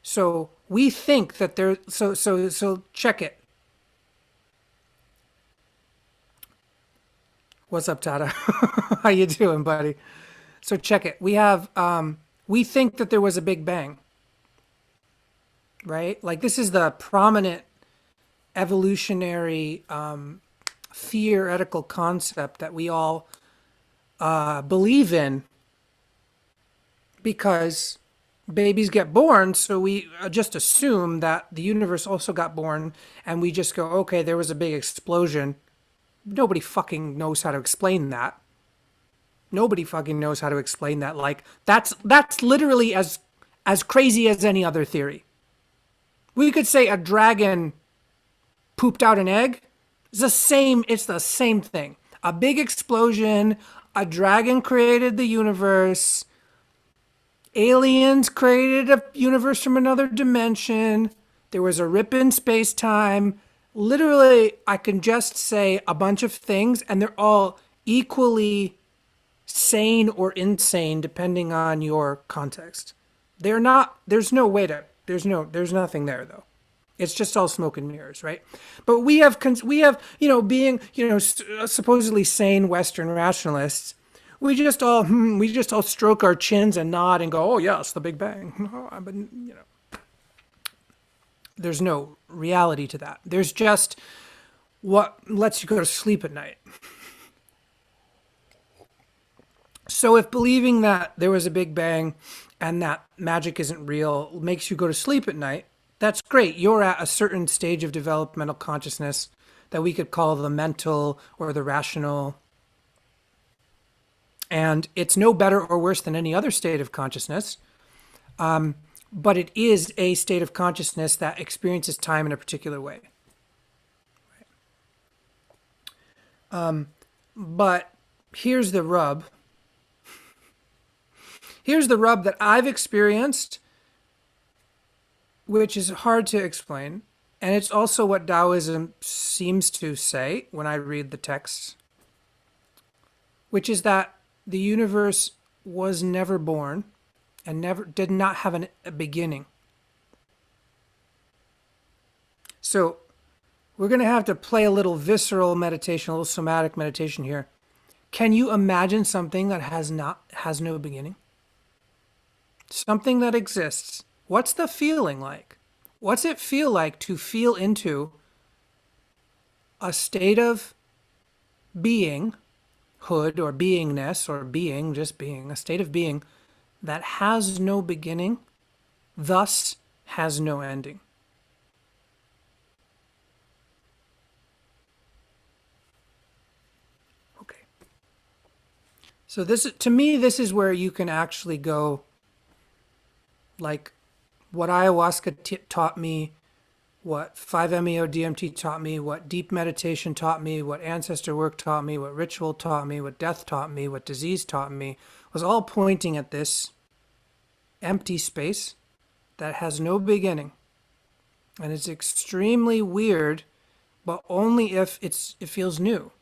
A: So we think that so check it. What's up, Tata? How you doing, buddy? So check it. We think that there was a Big Bang, right? Like this is the prominent evolutionary theoretical concept that we all believe in because babies get born, so we just assume that the universe also got born, and we just go, okay, there was a big explosion. Nobody fucking knows how to explain that. Nobody fucking knows how to explain that. Like that's literally as crazy as any other theory. We could say a dragon pooped out an egg. It's the same thing. A big explosion, a dragon created the universe, aliens created a universe from another dimension, there was a rip in space-time. Literally, I can just say a bunch of things, and they're all equally sane or insane depending on your context. They're not, there's nothing there though. It's just all smoke and mirrors, right? But we have, being, supposedly sane Western rationalists, we just all stroke our chins and nod and go, oh yes, the Big Bang. Oh, but, there's no reality to that. There's just what lets you go to sleep at night. So if believing that there was a Big Bang and that magic isn't real makes you go to sleep at night, that's great. You're at a certain stage of developmental consciousness that we could call the mental or the rational. And it's no better or worse than any other state of consciousness. But it is a state of consciousness that experiences time in a particular way. But here's the rub. Here's the rub that I've experienced, which is hard to explain. And it's also what Taoism seems to say when I read the texts, which is that the universe was never born and did not have a beginning. So we're going to have to play a little visceral meditation, a little somatic meditation here. Can you imagine something that has no beginning? Something that exists. What's the feeling like? What's it feel like to feel into a state of beinghood or beingness or being, just being, a state of being that has no beginning, thus has no ending? So this, to me, this is where you can actually go, like what ayahuasca taught me, what 5-MeO DMT taught me, what deep meditation taught me, what ancestor work taught me, what ritual taught me, what death taught me, what disease taught me, was all pointing at this empty space that has no beginning. And it's extremely weird, but only if it feels new.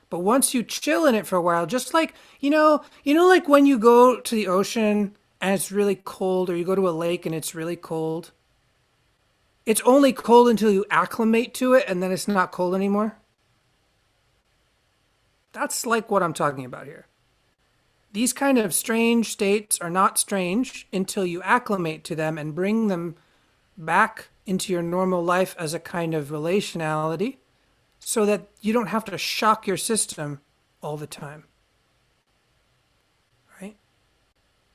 A: But once you chill in it for a while, just like, like when you go to the ocean and it's really cold, or you go to a lake and it's really cold, it's only cold until you acclimate to it and then it's not cold anymore. That's like what I'm talking about here. These kind of strange states are not strange until you acclimate to them and bring them back into your normal life as a kind of relationality, so that you don't have to shock your system all the time. Right?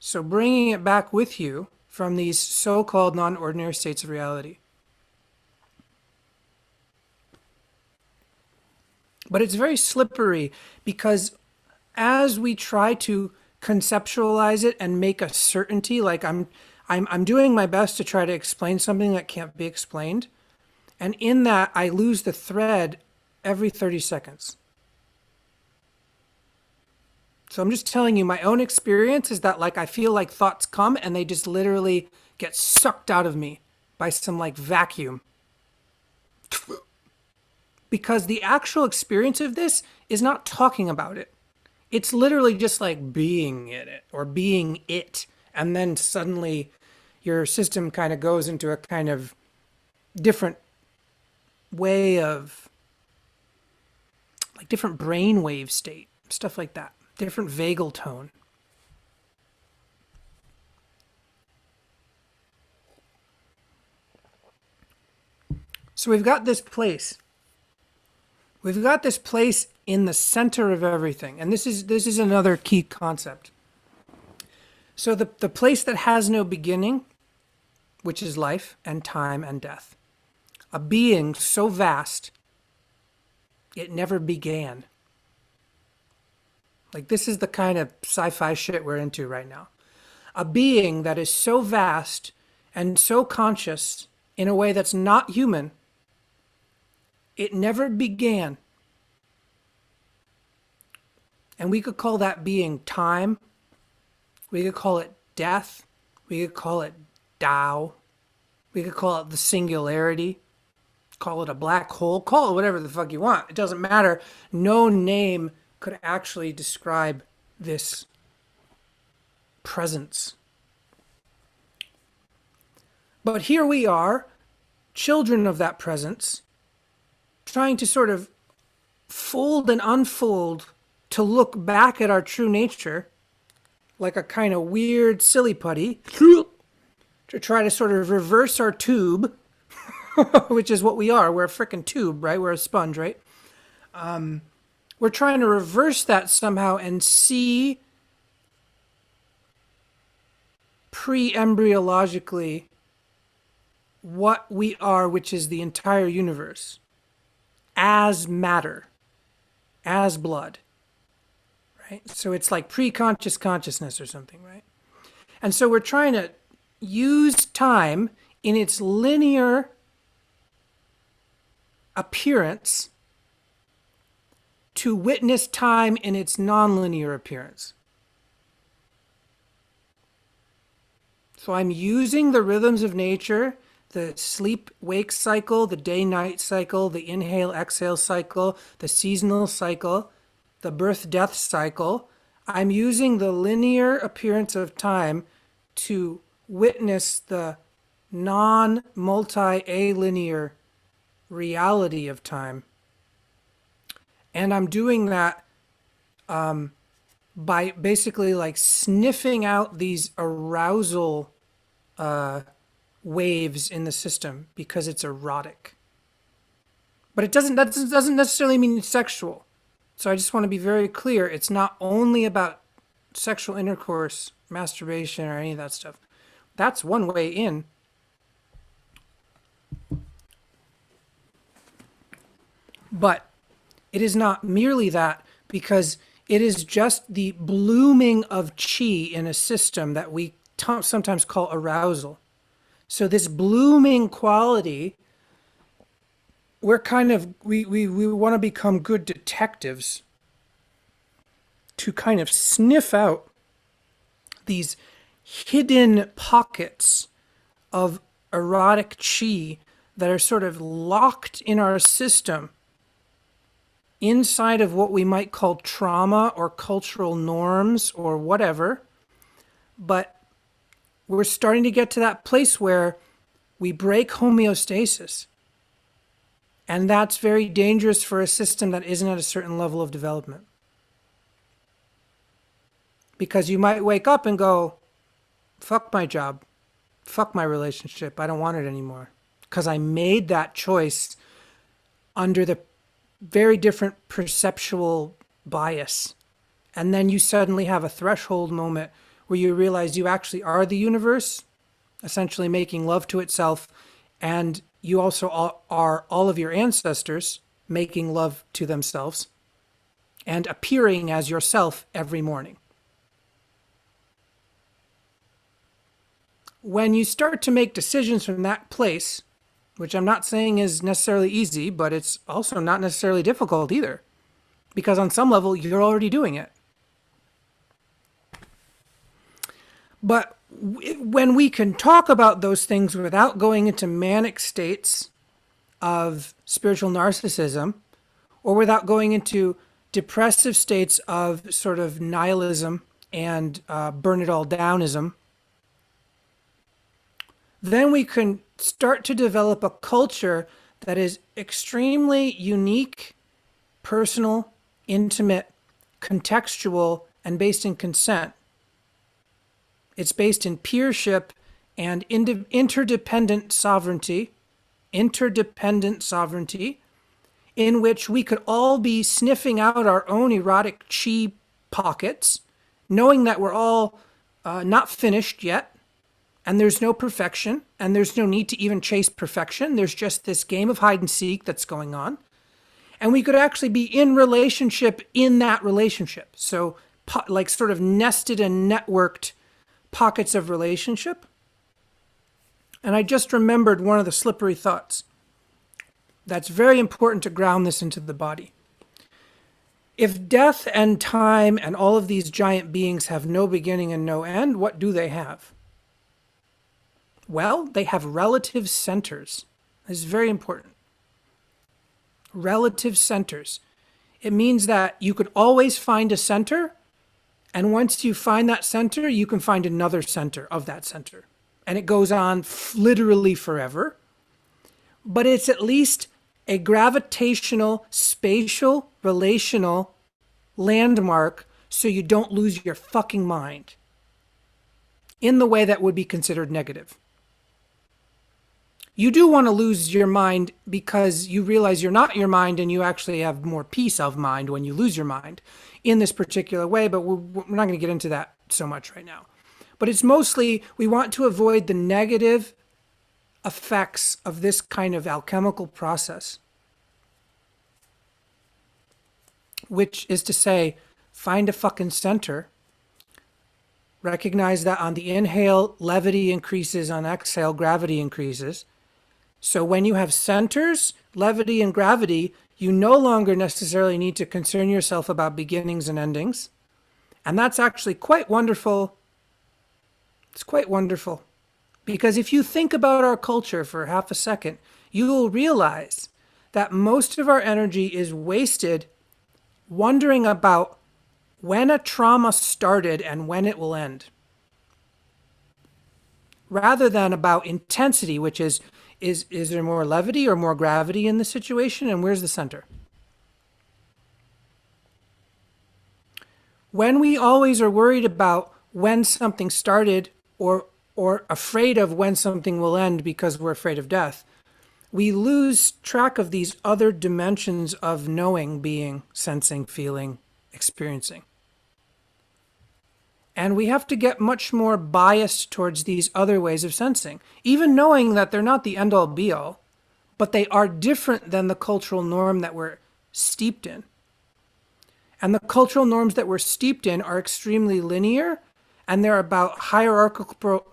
A: So bringing it back with you from these so-called non-ordinary states of reality. But it's very slippery, because as we try to conceptualize it and make a certainty, like I'm doing my best to try to explain something that can't be explained. And in that, I lose the thread every 30 seconds. So I'm just telling you, my own experience is that, like, I feel like thoughts come and they just literally get sucked out of me by some like vacuum. Because the actual experience of this is not talking about it. It's literally just like being in it or being it. And then suddenly your system kind of goes into a kind of different way of, like, different brainwave state, stuff like that, different vagal tone. So we've got this place. We've got this place in the center of everything. And this is another key concept. So the place that has no beginning, which is life and time and death. A being so vast, it never began. Like, this is the kind of sci-fi shit we're into right now. A being that is so vast and so conscious in a way that's not human, it never began. And we could call that being time. We could call it death. We could call it Tao. We could call it the singularity. Call it a black hole. Call it whatever the fuck you want. It doesn't matter. No name could actually describe this presence. But here we are, children of that presence, trying to sort of fold and unfold to look back at our true nature, like a kind of weird silly putty, to try to sort of reverse our tube, which is what we are. We're a frickin' tube, right? We're a sponge, right? We're trying to reverse that somehow and see pre-embryologically what we are, which is the entire universe, as matter, as blood, right? So it's like pre-conscious consciousness or something, right? And so we're trying to use time in its linear appearance to witness time in its nonlinear appearance. So I'm using the rhythms of nature, the sleep-wake cycle, the day-night cycle, the inhale-exhale cycle, the seasonal cycle, the birth-death cycle. I'm using the linear appearance of time to witness the non-multi-alinear reality of time. And I'm doing that by basically like sniffing out these arousal waves in the system because it's erotic. But that doesn't necessarily mean it's sexual. So I just want to be very clear. It's not only about sexual intercourse, masturbation, or any of that stuff. That's one way in. But it is not merely that, because It is just the blooming of chi in a system that we sometimes call arousal. So this blooming quality, we want to become good detectives to kind of sniff out these hidden pockets of erotic chi that are sort of locked in our system inside of what we might call trauma or cultural norms or whatever. But we're starting to get to that place where we break homeostasis. And that's very dangerous for a system that isn't at a certain level of development. Because you might wake up and go, fuck my job, fuck my relationship, I don't want it anymore. Because I made that choice under the very different perceptual bias. And then you suddenly have a threshold moment where you realize you actually are the universe, essentially making love to itself, and you also are all of your ancestors making love to themselves and appearing as yourself every morning. When you start to make decisions from that place, which I'm not saying is necessarily easy, but it's also not necessarily difficult either, because on some level, you're already doing it. But when we can talk about those things without going into manic states of spiritual narcissism, or without going into depressive states of sort of nihilism and burn it all downism, then we can start to develop a culture that is extremely unique, personal, intimate, contextual, and based in consent. It's based in peership and interdependent sovereignty, in which we could all be sniffing out our own erotic chi pockets, knowing that we're all not finished yet, and there's no perfection, and there's no need to even chase perfection. There's just this game of hide and seek that's going on. And we could actually be in relationship in that relationship. So like sort of nested and networked pockets of relationship. And I just remembered one of the slippery thoughts. That's very important to ground this into the body. If death and time and all of these giant beings have no beginning and no end, what do they have? Well, they have relative centers. This is very important. Relative centers. It means that you could always find a center, and once you find that center, you can find another center of that center. And it goes on literally forever. But it's at least a gravitational, spatial, relational landmark so you don't lose your fucking mind in the way that would be considered negative. You do want to lose your mind because you realize you're not your mind and you actually have more peace of mind when you lose your mind in this particular way, but we're not going to get into that so much right now. But it's mostly we want to avoid the negative effects of this kind of alchemical process, which is to say, find a fucking center. Recognize that on the inhale, levity increases, on exhale, gravity increases. So when you have centers, levity and gravity, you no longer necessarily need to concern yourself about beginnings and endings. And that's actually quite wonderful. It's quite wonderful. Because if you think about our culture for half a second, you will realize that most of our energy is wasted wondering about when a trauma started and when it will end, rather than about intensity, which is there more levity or more gravity in the situation, and where's the center? When we always are worried about when something started or afraid of when something will end because we're afraid of death, we lose track of these other dimensions of knowing, being, sensing, feeling, experiencing. And we have to get much more biased towards these other ways of sensing, even knowing that they're not the end-all be-all, but they are different than the cultural norm that we're steeped in. And the cultural norms that we're steeped in are extremely linear, and they're about hierarchical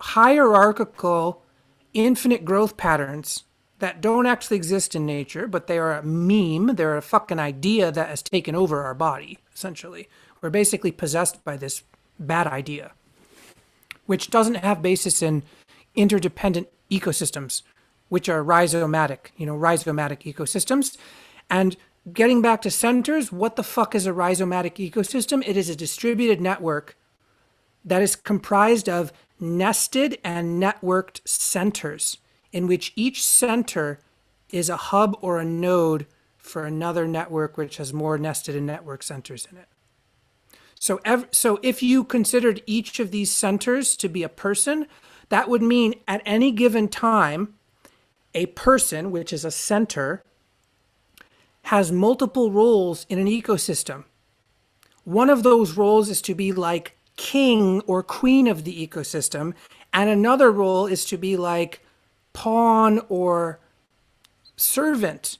A: infinite growth patterns that don't actually exist in nature, but they are a meme. They're a fucking idea that has taken over our body, essentially. We're basically possessed by this bad idea, which doesn't have basis in interdependent ecosystems, which are rhizomatic, rhizomatic ecosystems. And getting back to centers, what the fuck is a rhizomatic ecosystem? It is a distributed network that is comprised of nested and networked centers, in which each center is a hub or a node for another network which has more nested and network centers in it. So if you considered each of these centers to be a person, that would mean at any given time, a person, which is a center, has multiple roles in an ecosystem. One of those roles is to be like king or queen of the ecosystem, and another role is to be like pawn or servant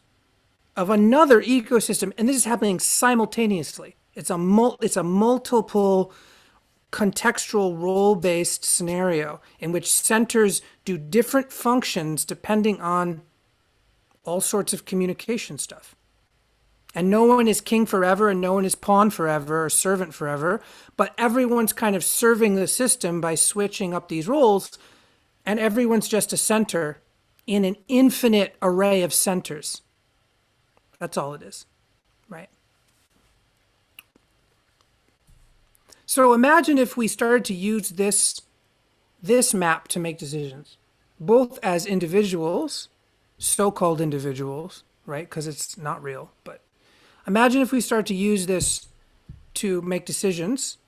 A: of another ecosystem. And this is happening simultaneously. It's a multiple contextual role-based scenario in which centers do different functions depending on all sorts of communication stuff. And no one is king forever and no one is pawn forever or servant forever, but everyone's kind of serving the system by switching up these roles, and everyone's just a center in an infinite array of centers. That's all it is, right? So imagine if we started to use this map to make decisions, both as individuals, so-called individuals, right? Because it's not real, but imagine if we start to use this to make decisions,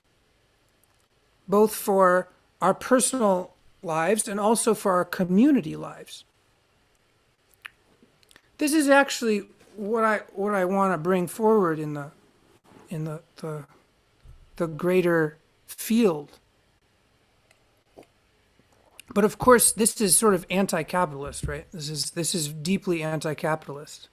A: both for our personal lives and also for our community lives. This is actually what I want to bring forward in the greater field. But of course, this is sort of anti-capitalist, right? This is deeply anti-capitalist.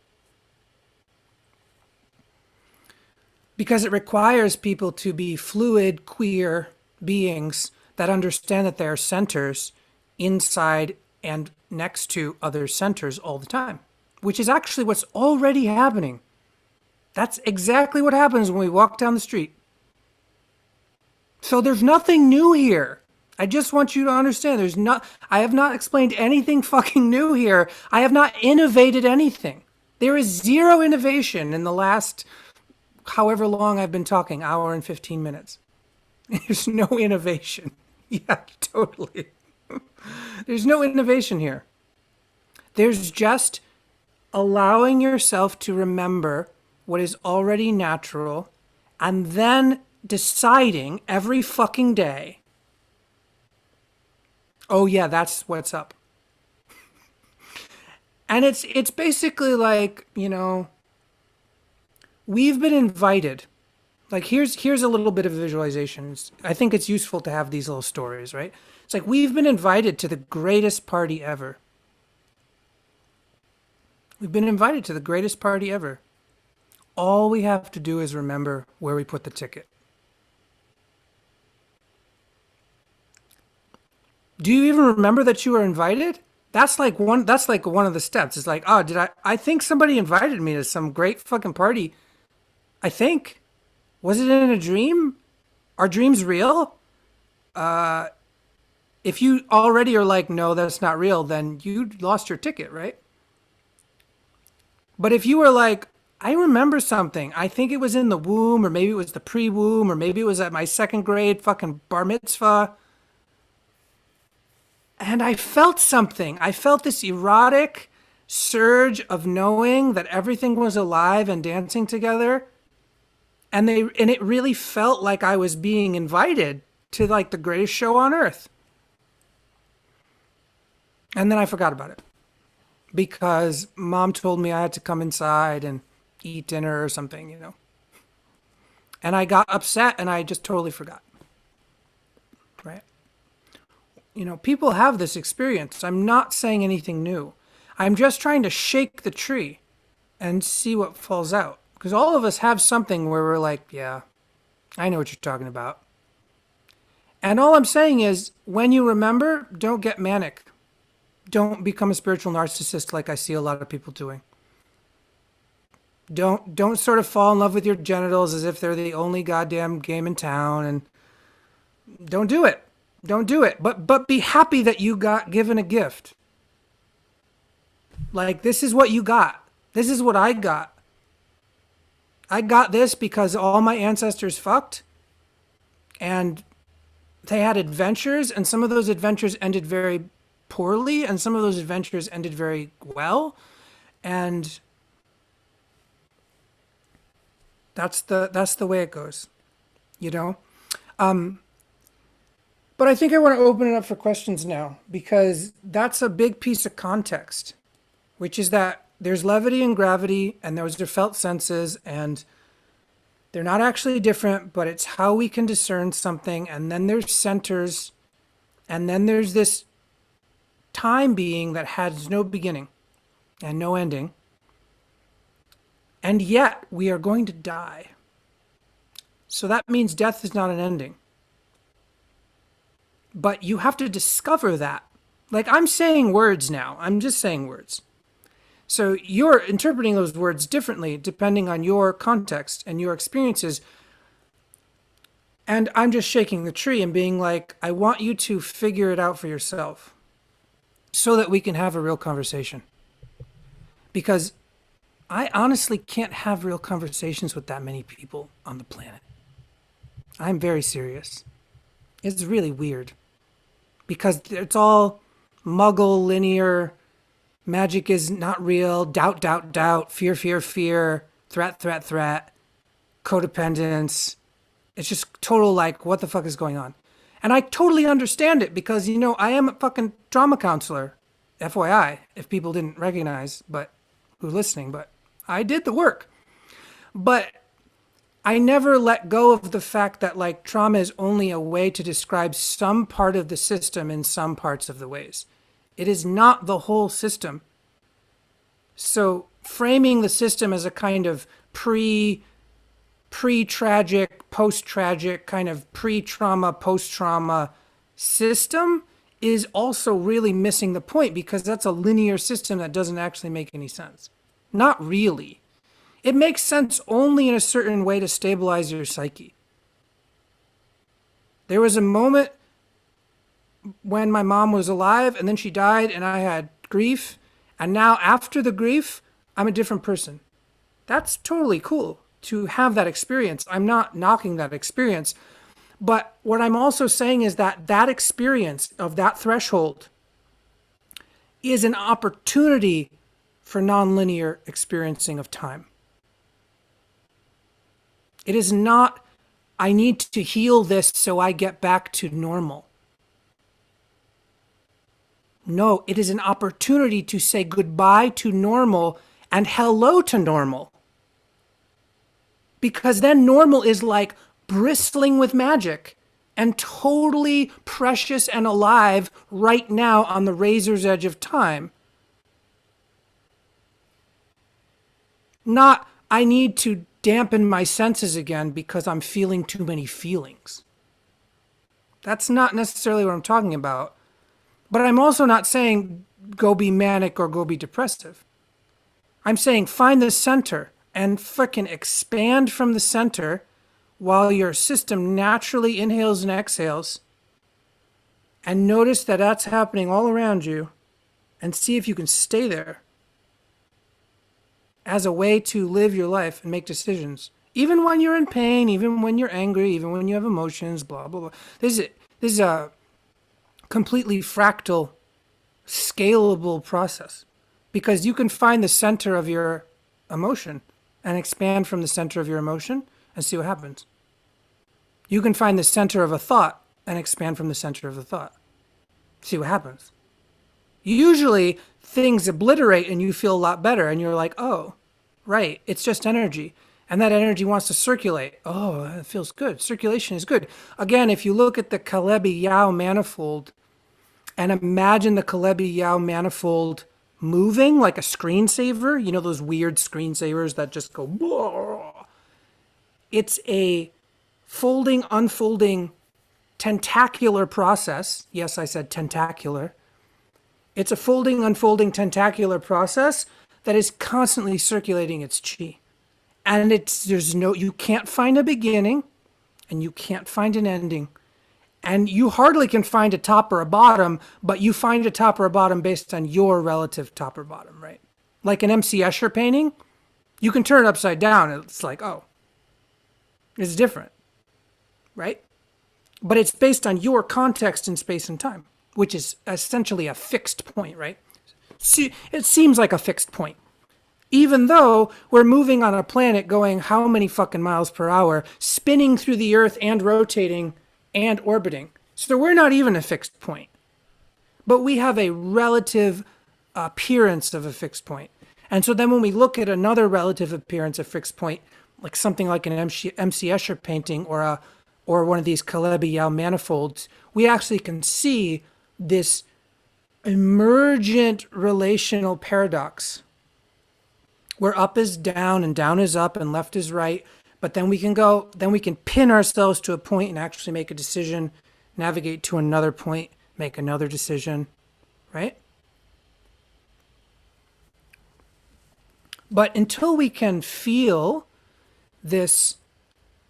A: Because it requires people to be fluid, queer beings that understand that they are centers inside and next to other centers all the time, which is actually what's already happening. That's exactly what happens when we walk down the street. So there's nothing new here. I just want you to understand I have not explained anything fucking new here. I have not innovated anything. There is zero innovation in the last however long I've been talking, hour and 15 minutes. There's no innovation. Yeah, totally. There's no innovation here. There's just allowing yourself to remember what is already natural and then deciding every fucking day, oh yeah, that's what's up. And it's basically like, we've been invited. Like here's a little bit of visualization. I think it's useful to have these little stories, right? It's like we've been invited to the greatest party ever. We've been invited to the greatest party ever. All we have to do is remember where we put the ticket. Do you even remember that you were invited? That's like one of the steps. It's like, oh, I think somebody invited me to some great fucking party. I think. Was it in a dream? Are dreams real? If you already are like, no, that's not real, then you lost your ticket, right? But if you were like, I remember something. I think it was in the womb, or maybe it was the pre-womb, or maybe it was at my second grade fucking bar mitzvah. And I felt something. I felt this erotic surge of knowing that everything was alive and dancing together. And it really felt like I was being invited to like the greatest show on earth. And then I forgot about it because mom told me I had to come inside and eat dinner or something, And I got upset and I just totally forgot. Right? People have this experience. I'm not saying anything new. I'm just trying to shake the tree and see what falls out. Because all of us have something where we're like, yeah, I know what you're talking about. And all I'm saying is, when you remember, don't get manic. Don't become a spiritual narcissist like I see a lot of people doing. Don't sort of fall in love with your genitals as if they're the only goddamn game in town, and don't do it. Don't do it. But be happy that you got given a gift. Like, this is what you got. This is what I got. I got this because all my ancestors fucked, and they had adventures, and some of those adventures ended very poorly, and some of those adventures ended very well, and that's the way it goes, you know. But I think I want to open it up for questions now, because that's a big piece of context, which is that there's levity and gravity, and those are felt senses, and they're not actually different, but it's how we can discern something. And then there's centers, and then there's this time being that has no beginning and no ending. And yet we are going to die. So that means death is not an ending. But you have to discover that. Like, I'm saying words now. I'm just saying words. So you're interpreting those words differently depending on your context and your experiences. And I'm just shaking the tree and being like, I want you to figure it out for yourself so that we can have a real conversation. Because I honestly can't have real conversations with that many people on the planet. I'm very serious. It's really weird. Because it's all muggle, linear. Magic is not real. Doubt, doubt, doubt. Fear, fear, fear. Threat, threat, threat. Codependence. It's just total, like, what the fuck is going on? And I totally understand it because, you know, I am a fucking trauma counselor. FYI, if people didn't recognize, but who's listening, but I did the work. But I never let go of the fact that, like, trauma is only a way to describe some part of the system in some parts of the ways. It is not the whole system. So framing the system as a kind of pre-tragic, post-tragic, kind of pre-trauma, post-trauma system is also really missing the point, because that's a linear system that doesn't actually make any sense. Not really. It makes sense only in a certain way to stabilize your psyche. There was a moment when my mom was alive and then she died and I had grief. And now after the grief, I'm a different person. That's totally cool to have that experience. I'm not knocking that experience. But what I'm also saying is that that experience of that threshold is an opportunity for nonlinear experiencing of time. It is not, I need to heal this so I get back to normal. No, it is an opportunity to say goodbye to normal and hello to normal. Because then normal is like bristling with magic and totally precious and alive right now on the razor's edge of time. Not, I need to dampen my senses again because I'm feeling too many feelings. That's not necessarily what I'm talking about. But I'm also not saying go be manic or go be depressive. I'm saying find the center and frickin' expand from the center while your system naturally inhales and exhales. And notice that that's happening all around you, and see if you can stay there as a way to live your life and make decisions. Even when you're in pain, even when you're angry, even when you have emotions, blah, blah, blah. This is a completely fractal, scalable process, because you can find the center of your emotion and expand from the center of your emotion and see what happens. You can find the center of a thought and expand from the center of the thought. See what happens. Usually things obliterate and you feel a lot better and you're like, oh, right, it's just energy. And that energy wants to circulate. Oh, it feels good. Circulation is good. Again, if you look at the Calibiyao Manifold and imagine the Calibiyao Manifold moving like a screensaver, you know those weird screensavers that just go, blah. It's a folding, unfolding, tentacular process. Yes, I said tentacular. It's a folding, unfolding, tentacular process that is constantly circulating its chi. And you can't find a beginning and you can't find an ending. And you hardly can find a top or a bottom, but you find a top or a bottom based on your relative top or bottom, right? Like an MC Escher painting, you can turn it upside down and it's like, oh, it's different, right? But it's based on your context in space and time, which is essentially a fixed point, right? See, it seems like a fixed point. Even though we're moving on a planet going how many fucking miles per hour, spinning through the Earth and rotating and orbiting. So we're not even a fixed point. But we have a relative appearance of a fixed point. And so then when we look at another relative appearance of fixed point, like something like an MC Escher painting or one of these Calibiyao Manifolds, we actually can see this emergent relational paradox where up is down and down is up and left is right. But then we can pin ourselves to a point and actually make a decision, navigate to another point, make another decision, right? But until we can feel this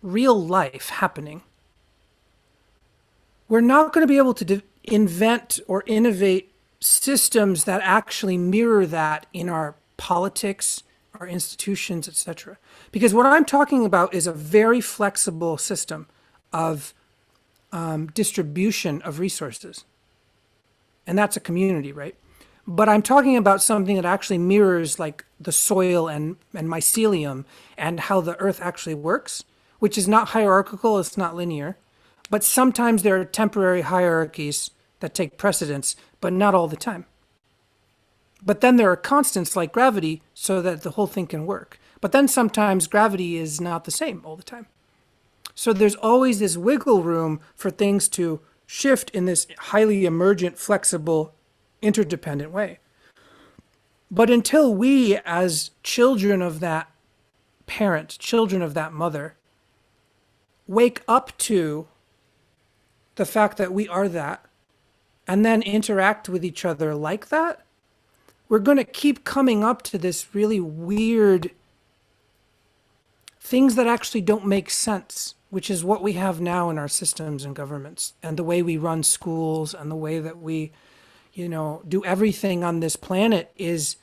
A: real life happening, we're not going to be able to invent or innovate systems that actually mirror that in our politics, our institutions, etc. Because what I'm talking about is a very flexible system of distribution of resources. And that's a community, right? But I'm talking about something that actually mirrors like the soil and mycelium and how the earth actually works, which is not hierarchical, it's not linear. But sometimes there are temporary hierarchies that take precedence, but not all the time. But then there are constants like gravity so that the whole thing can work. But then sometimes gravity is not the same all the time. So there's always this wiggle room for things to shift in this highly emergent, flexible, interdependent way. But until we, as children of that parent, children of that mother, wake up to the fact that we are that, and then interact with each other like that, we're going to keep coming up to this really weird things that actually don't make sense, which is what we have now in our systems and governments and the way we run schools and the way that we, do everything on this planet is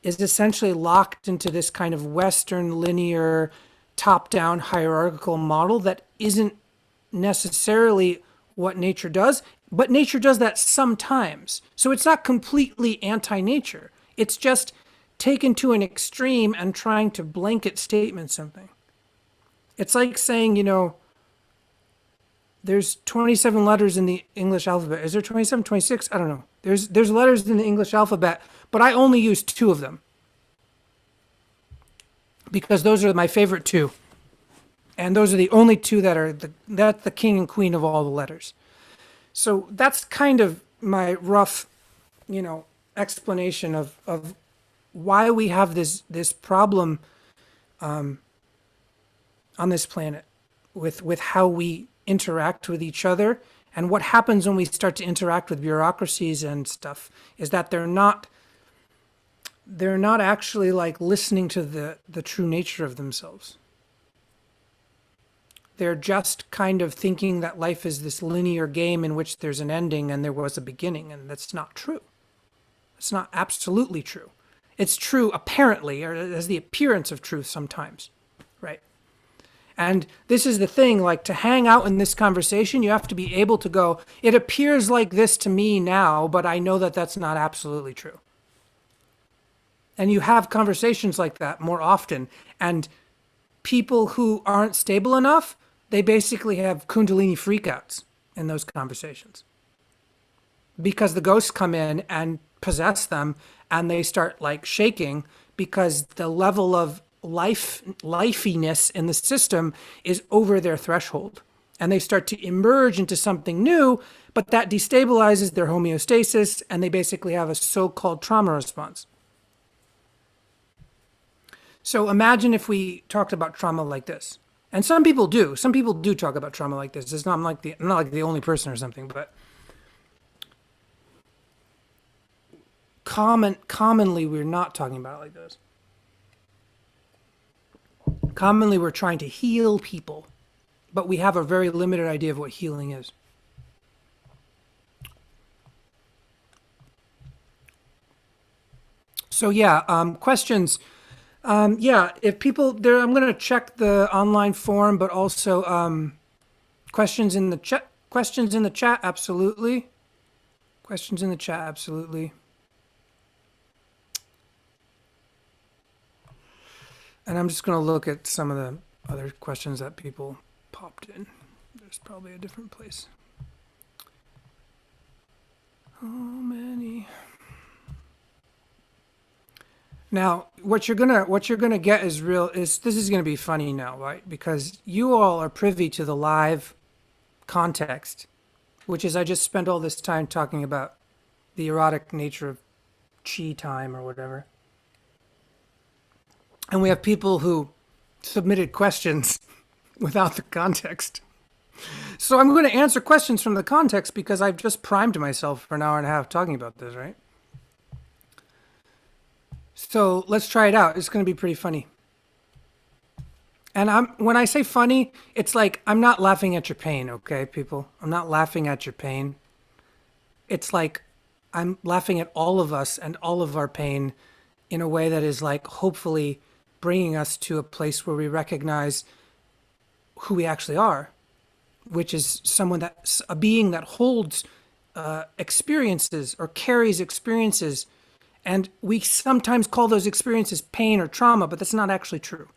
A: essentially locked into this kind of Western linear top-down hierarchical model that isn't necessarily what nature does, but nature does that sometimes. So it's not completely anti-nature. It's just taken to an extreme and trying to blanket statement something. It's like saying, there's 27 letters in the English alphabet. Is there 27, 26? I don't know. There's letters in the English alphabet, but I only use 2 of them because those are my favorite 2. And those are the only 2 that are that's the king and queen of all the letters. So that's kind of my rough, explanation of why we have this problem on this planet with how we interact with each other. And what happens when we start to interact with bureaucracies and stuff is that they're not actually like listening to the true nature of themselves. They're just kind of thinking that life is this linear game in which there's an ending and there was a beginning, and that's not true. It's not absolutely true. It's true apparently, or has the appearance of truth sometimes, right? And this is the thing, like to hang out in this conversation, you have to be able to go, it appears like this to me now, but I know that that's not absolutely true. And you have conversations like that more often. And people who aren't stable enough, they basically have Kundalini freakouts in those conversations. Because the ghosts come in and possess them and they start like shaking because the level of lifeiness in the system is over their threshold. And they start to emerge into something new, but that destabilizes their homeostasis and they basically have a so-called trauma response. So imagine if we talked about trauma like this. And some people do. Some people do talk about trauma like this. It's not I'm not like the only person or something, but commonly we're not talking about it like this. Commonly we're trying to heal people, but we have a very limited idea of what healing is. So yeah, questions. Yeah, if people there, I'm gonna check the online forum, but also questions in the chat. Questions in the chat, absolutely. Questions in the chat, absolutely. And I'm just gonna look at some of the other questions that people popped in. There's probably a different place. Oh, many. Now, what you're gonna get is real. Is this is gonna be funny now, right? Because you all are privy to the live context, which is I just spent all this time talking about the erotic nature of chi time or whatever, and we have people who submitted questions without the context. So I'm going to answer questions from the context because I've just primed myself for an hour and a half talking about this, right? So let's try it out. It's going to be pretty funny. And when I say funny, it's like I'm not laughing at your pain, okay, people? I'm not laughing at your pain. It's like I'm laughing at all of us and all of our pain in a way that is like hopefully bringing us to a place where we recognize who we actually are, which is a being that holds experiences or carries experiences. And we sometimes call those experiences pain or trauma, but that's not actually true.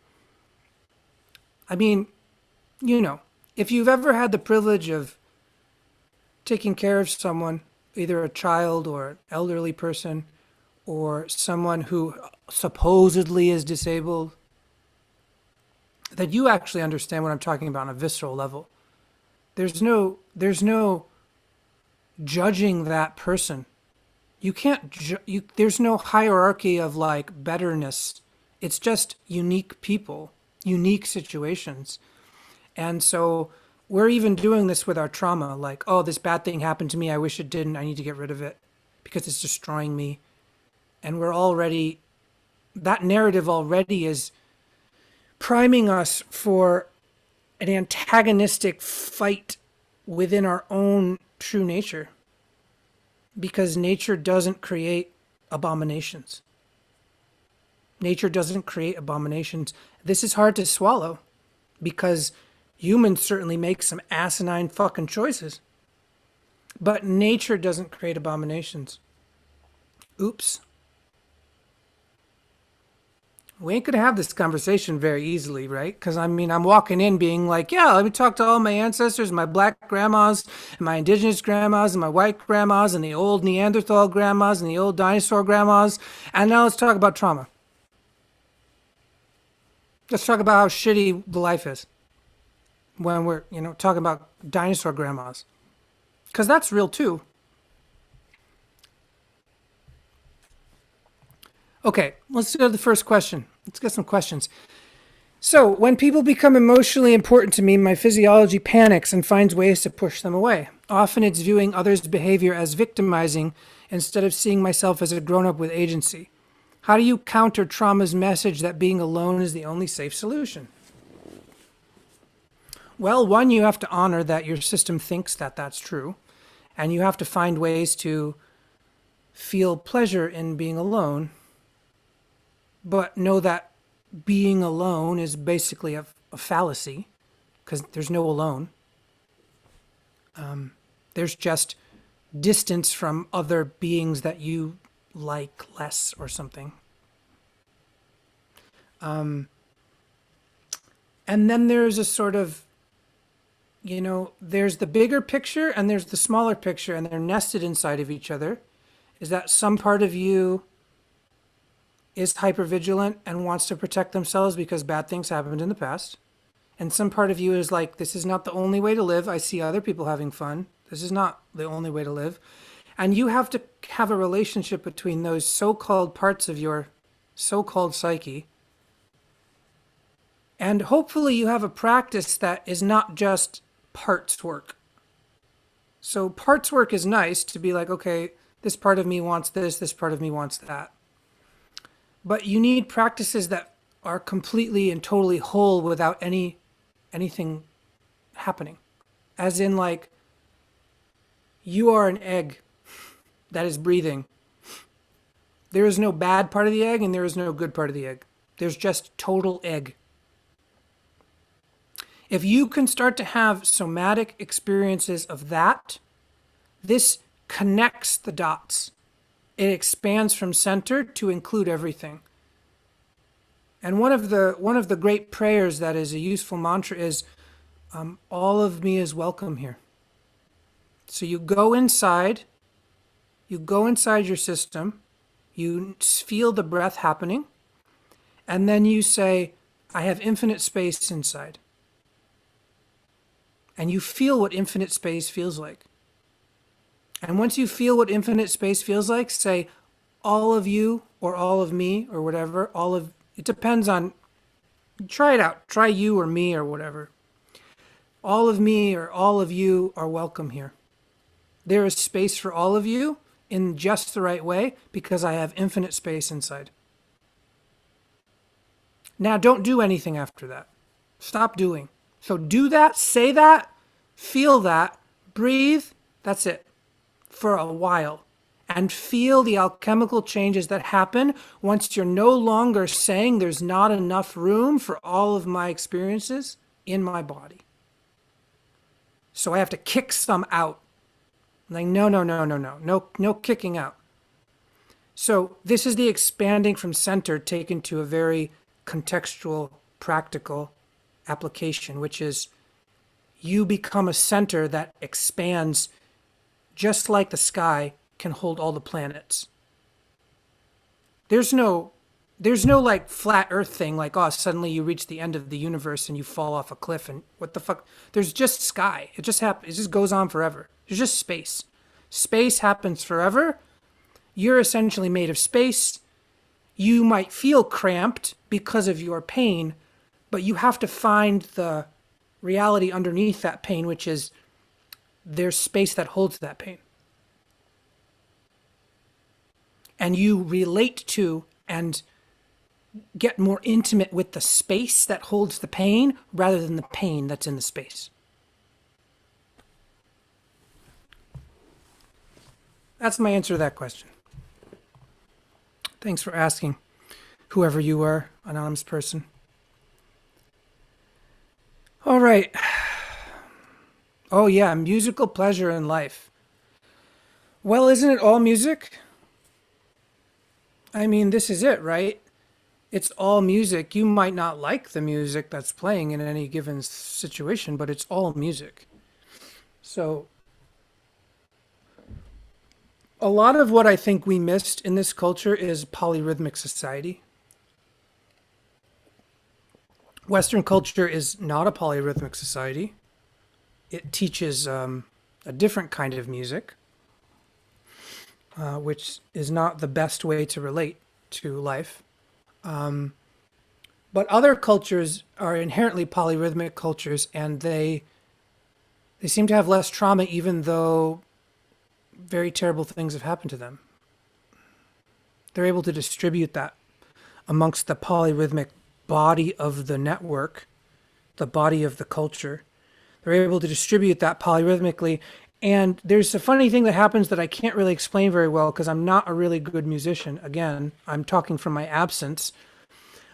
A: I mean, if you've ever had the privilege of taking care of someone, either a child or an elderly person, or someone who supposedly is disabled, that you actually understand what I'm talking about on a visceral level. There's no judging that person. You can't there's no hierarchy of like betterness. It's just unique people, unique situations. And so we're even doing this with our trauma, like, oh, this bad thing happened to me, I wish it didn't, I need to get rid of it because it's destroying me. And that narrative already is priming us for an antagonistic fight within our own true nature, because nature doesn't create abominations. Nature doesn't create abominations. This is hard to swallow because humans certainly make some asinine fucking choices. But nature doesn't create abominations. Oops. We ain't gonna have this conversation very easily, right? Because I mean, I'm walking in being like, yeah, let me talk to all my ancestors, my black grandmas, and my indigenous grandmas, and my white grandmas, and the old Neanderthal grandmas, and the old dinosaur grandmas. And now let's talk about trauma. Let's talk about how shitty the life is when we're, talking about dinosaur grandmas. Because that's real too. Okay, let's go to the first question. Let's get some questions. So, when people become emotionally important to me, my physiology panics and finds ways to push them away. Often it's viewing others' behavior as victimizing instead of seeing myself as a grown up with agency. How do you counter trauma's message that being alone is the only safe solution? Well, one, you have to honor that your system thinks that that's true, and you have to find ways to feel pleasure in being alone, but know that being alone is basically a fallacy because there's no alone. There's just distance from other beings that you like less or something. And then there's a sort of, there's the bigger picture and there's the smaller picture, and they're nested inside of each other. Is that some part of you is hypervigilant and wants to protect themselves because bad things happened in the past. And some part of you is like, this is not the only way to live. I see other people having fun. This is not the only way to live. And you have to have a relationship between those so-called parts of your so-called psyche And hopefully you have a practice that is not just parts work. So parts work is nice to be like, okay, this part of me wants this part of me wants that. But you need practices that are completely and totally whole without anything happening. As in, like, you are an egg that is breathing. There is no bad part of the egg and there is no good part of the egg. There's just total egg. If you can start to have somatic experiences of that, this connects the dots. It expands from center to include everything. And one of the great prayers that is a useful mantra is, all of me is welcome here. So you go inside your system, you feel the breath happening, and then you say, I have infinite space inside. And you feel what infinite space feels like. And once you feel what infinite space feels like, say, all of you or all of me or whatever, it depends on, try it out. Try you or me or whatever. All of me or all of you are welcome here. There is space for all of you in just the right way because I have infinite space inside. Now, don't do anything after that. Stop doing. So do that, say that, feel that, breathe, that's it, for a while. And feel the alchemical changes that happen once you're no longer saying there's not enough room for all of my experiences in my body. So I have to kick some out. Like, no kicking out. So this is the expanding from center taken to a very contextual, practical application, which is you become a center that expands just like the sky can hold all the planets. There's no like flat earth thing like, oh, suddenly you reach the end of the universe and you fall off a cliff and what the fuck. There's just sky. It just happens. It just goes on forever. There's just space. Space happens forever. You're essentially made of space. You might feel cramped because of your pain, but you have to find the reality underneath that pain, which is there's space that holds that pain. And you relate to and get more intimate with the space that holds the pain rather than the pain that's in the space. That's my answer to that question. Thanks for asking, whoever you are, anonymous person. All right. Oh yeah, musical pleasure in life. Well, isn't it all music? I mean, this is it, right? It's all music. You might not like the music that's playing in any given situation, but it's all music. So, a lot of what I think we missed in this culture is polyrhythmic society. Western culture is not a polyrhythmic society. It teaches a different kind of music, which is not the best way to relate to life. But other cultures are inherently polyrhythmic cultures, and they seem to have less trauma, even though very terrible things have happened to them. They're able to distribute that amongst the polyrhythmic body of the network, the body of the culture. They're able to distribute that polyrhythmically. And there's a funny thing that happens that I can't really explain very well because I'm not a really good musician. Again, I'm talking from my absence.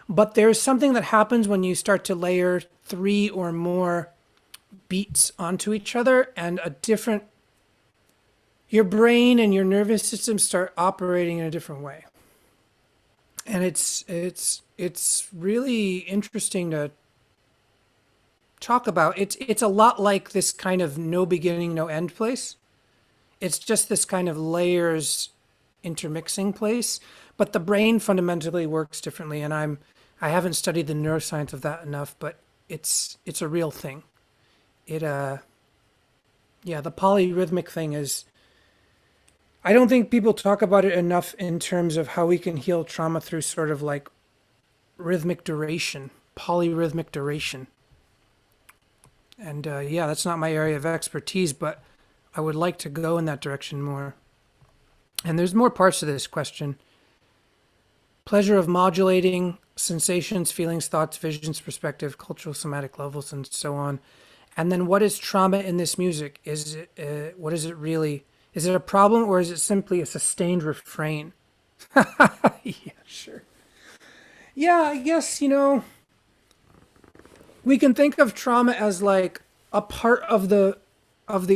A: But there's something that happens when you start to layer 3 or more beats onto each other, and your brain and your nervous system start operating in a different way. And it's really interesting to talk about. It's a lot like this kind of no beginning, no end place. It's just this kind of layers intermixing place, but the brain fundamentally works differently. And I haven't studied the neuroscience of that enough, but it's a real thing. The polyrhythmic thing is, I don't think people talk about it enough in terms of how we can heal trauma through sort of like rhythmic duration, polyrhythmic duration. And yeah, that's not my area of expertise, but I would like to go in that direction more. And there's more parts to this question. Pleasure of modulating sensations, feelings, thoughts, visions, perspective, cultural, somatic levels, and so on. And then what is trauma in this music? Is it, what is it really? Is it a problem or is it simply a sustained refrain? Yeah, sure. Yeah, I guess, we can think of trauma as like a part of the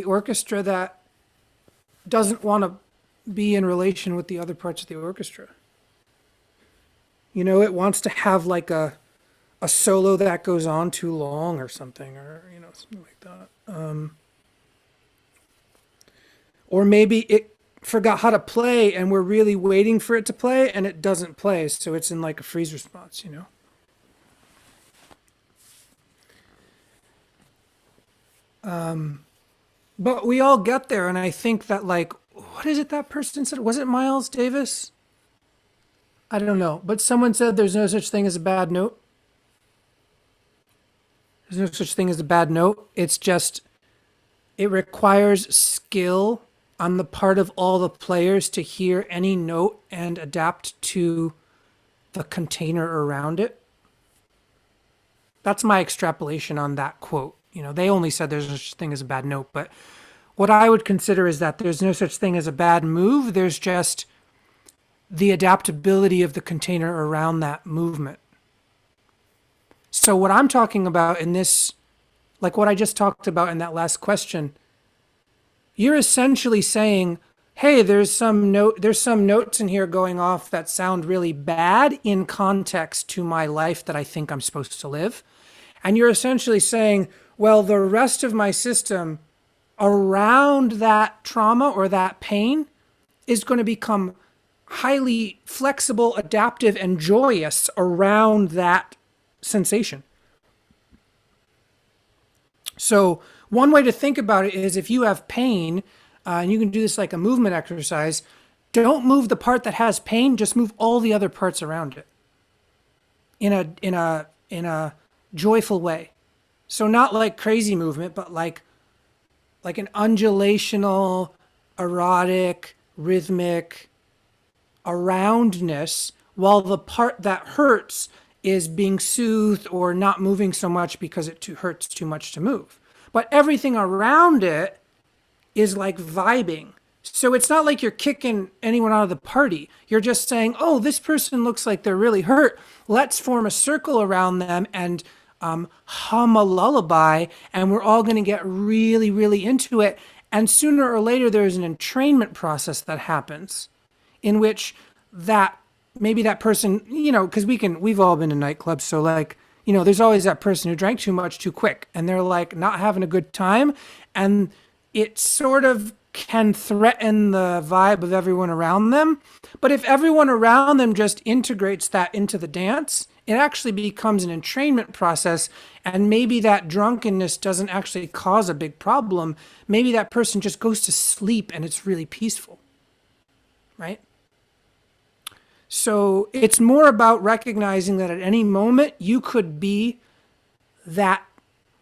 A: orchestra that doesn't want to be in relation with the other parts of the orchestra. It wants to have like a solo that goes on too long or something, or something like that. Or maybe it forgot how to play and we're really waiting for it to play and it doesn't play, so it's in like a freeze response. But we all get there, and I think that, like, what is it that person said? Was it Miles Davis? I don't know, but someone said there's no such thing as a bad note. There's no such thing as a bad note. It's just, it requires skill on the part of all the players to hear any note and adapt to the container around it. That's my extrapolation on that quote. They only said there's no such thing as a bad note, but what I would consider is that there's no such thing as a bad move. There's just the adaptability of the container around that movement. So what I'm talking about in this, like what I just talked about in that last question, you're essentially saying, hey, there's some notes in here going off that sound really bad in context to my life that I think I'm supposed to live. And you're essentially saying, well, the rest of my system around that trauma or that pain is going to become highly flexible, adaptive, and joyous around that sensation. So one way to think about it is if you have pain, and you can do this like a movement exercise, don't move the part that has pain, just move all the other parts around it in a joyful way. So not like crazy movement, but like an undulational, erotic, rhythmic aroundness, while the part that hurts is being soothed or not moving so much because it hurts too much to move. But everything around it is like vibing. So it's not like you're kicking anyone out of the party. You're just saying, oh, this person looks like they're really hurt. Let's form a circle around them and hum a lullaby, and we're all going to get really, really into it. And sooner or later, there's an entrainment process that happens in which maybe that person, because we've all been to nightclubs. So like, there's always that person who drank too much too quick and they're like not having a good time. And it sort of can threaten the vibe of everyone around them. But if everyone around them just integrates that into the dance, it actually becomes an entrainment process, and maybe that drunkenness doesn't actually cause a big problem. Maybe that person just goes to sleep and it's really peaceful, right? So it's more about recognizing that at any moment you could be that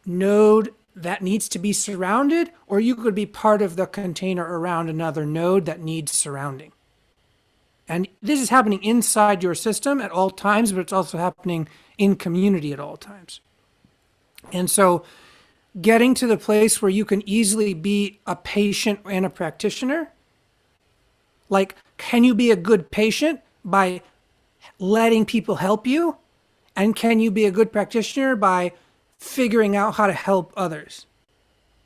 A: node that needs to be surrounded, or you could be part of the container around another node that needs surrounding. And this is happening inside your system at all times, but it's also happening in community at all times. And so getting to the place where you can easily be a patient and a practitioner, like, can you be a good patient by letting people help you? And can you be a good practitioner by figuring out how to help others?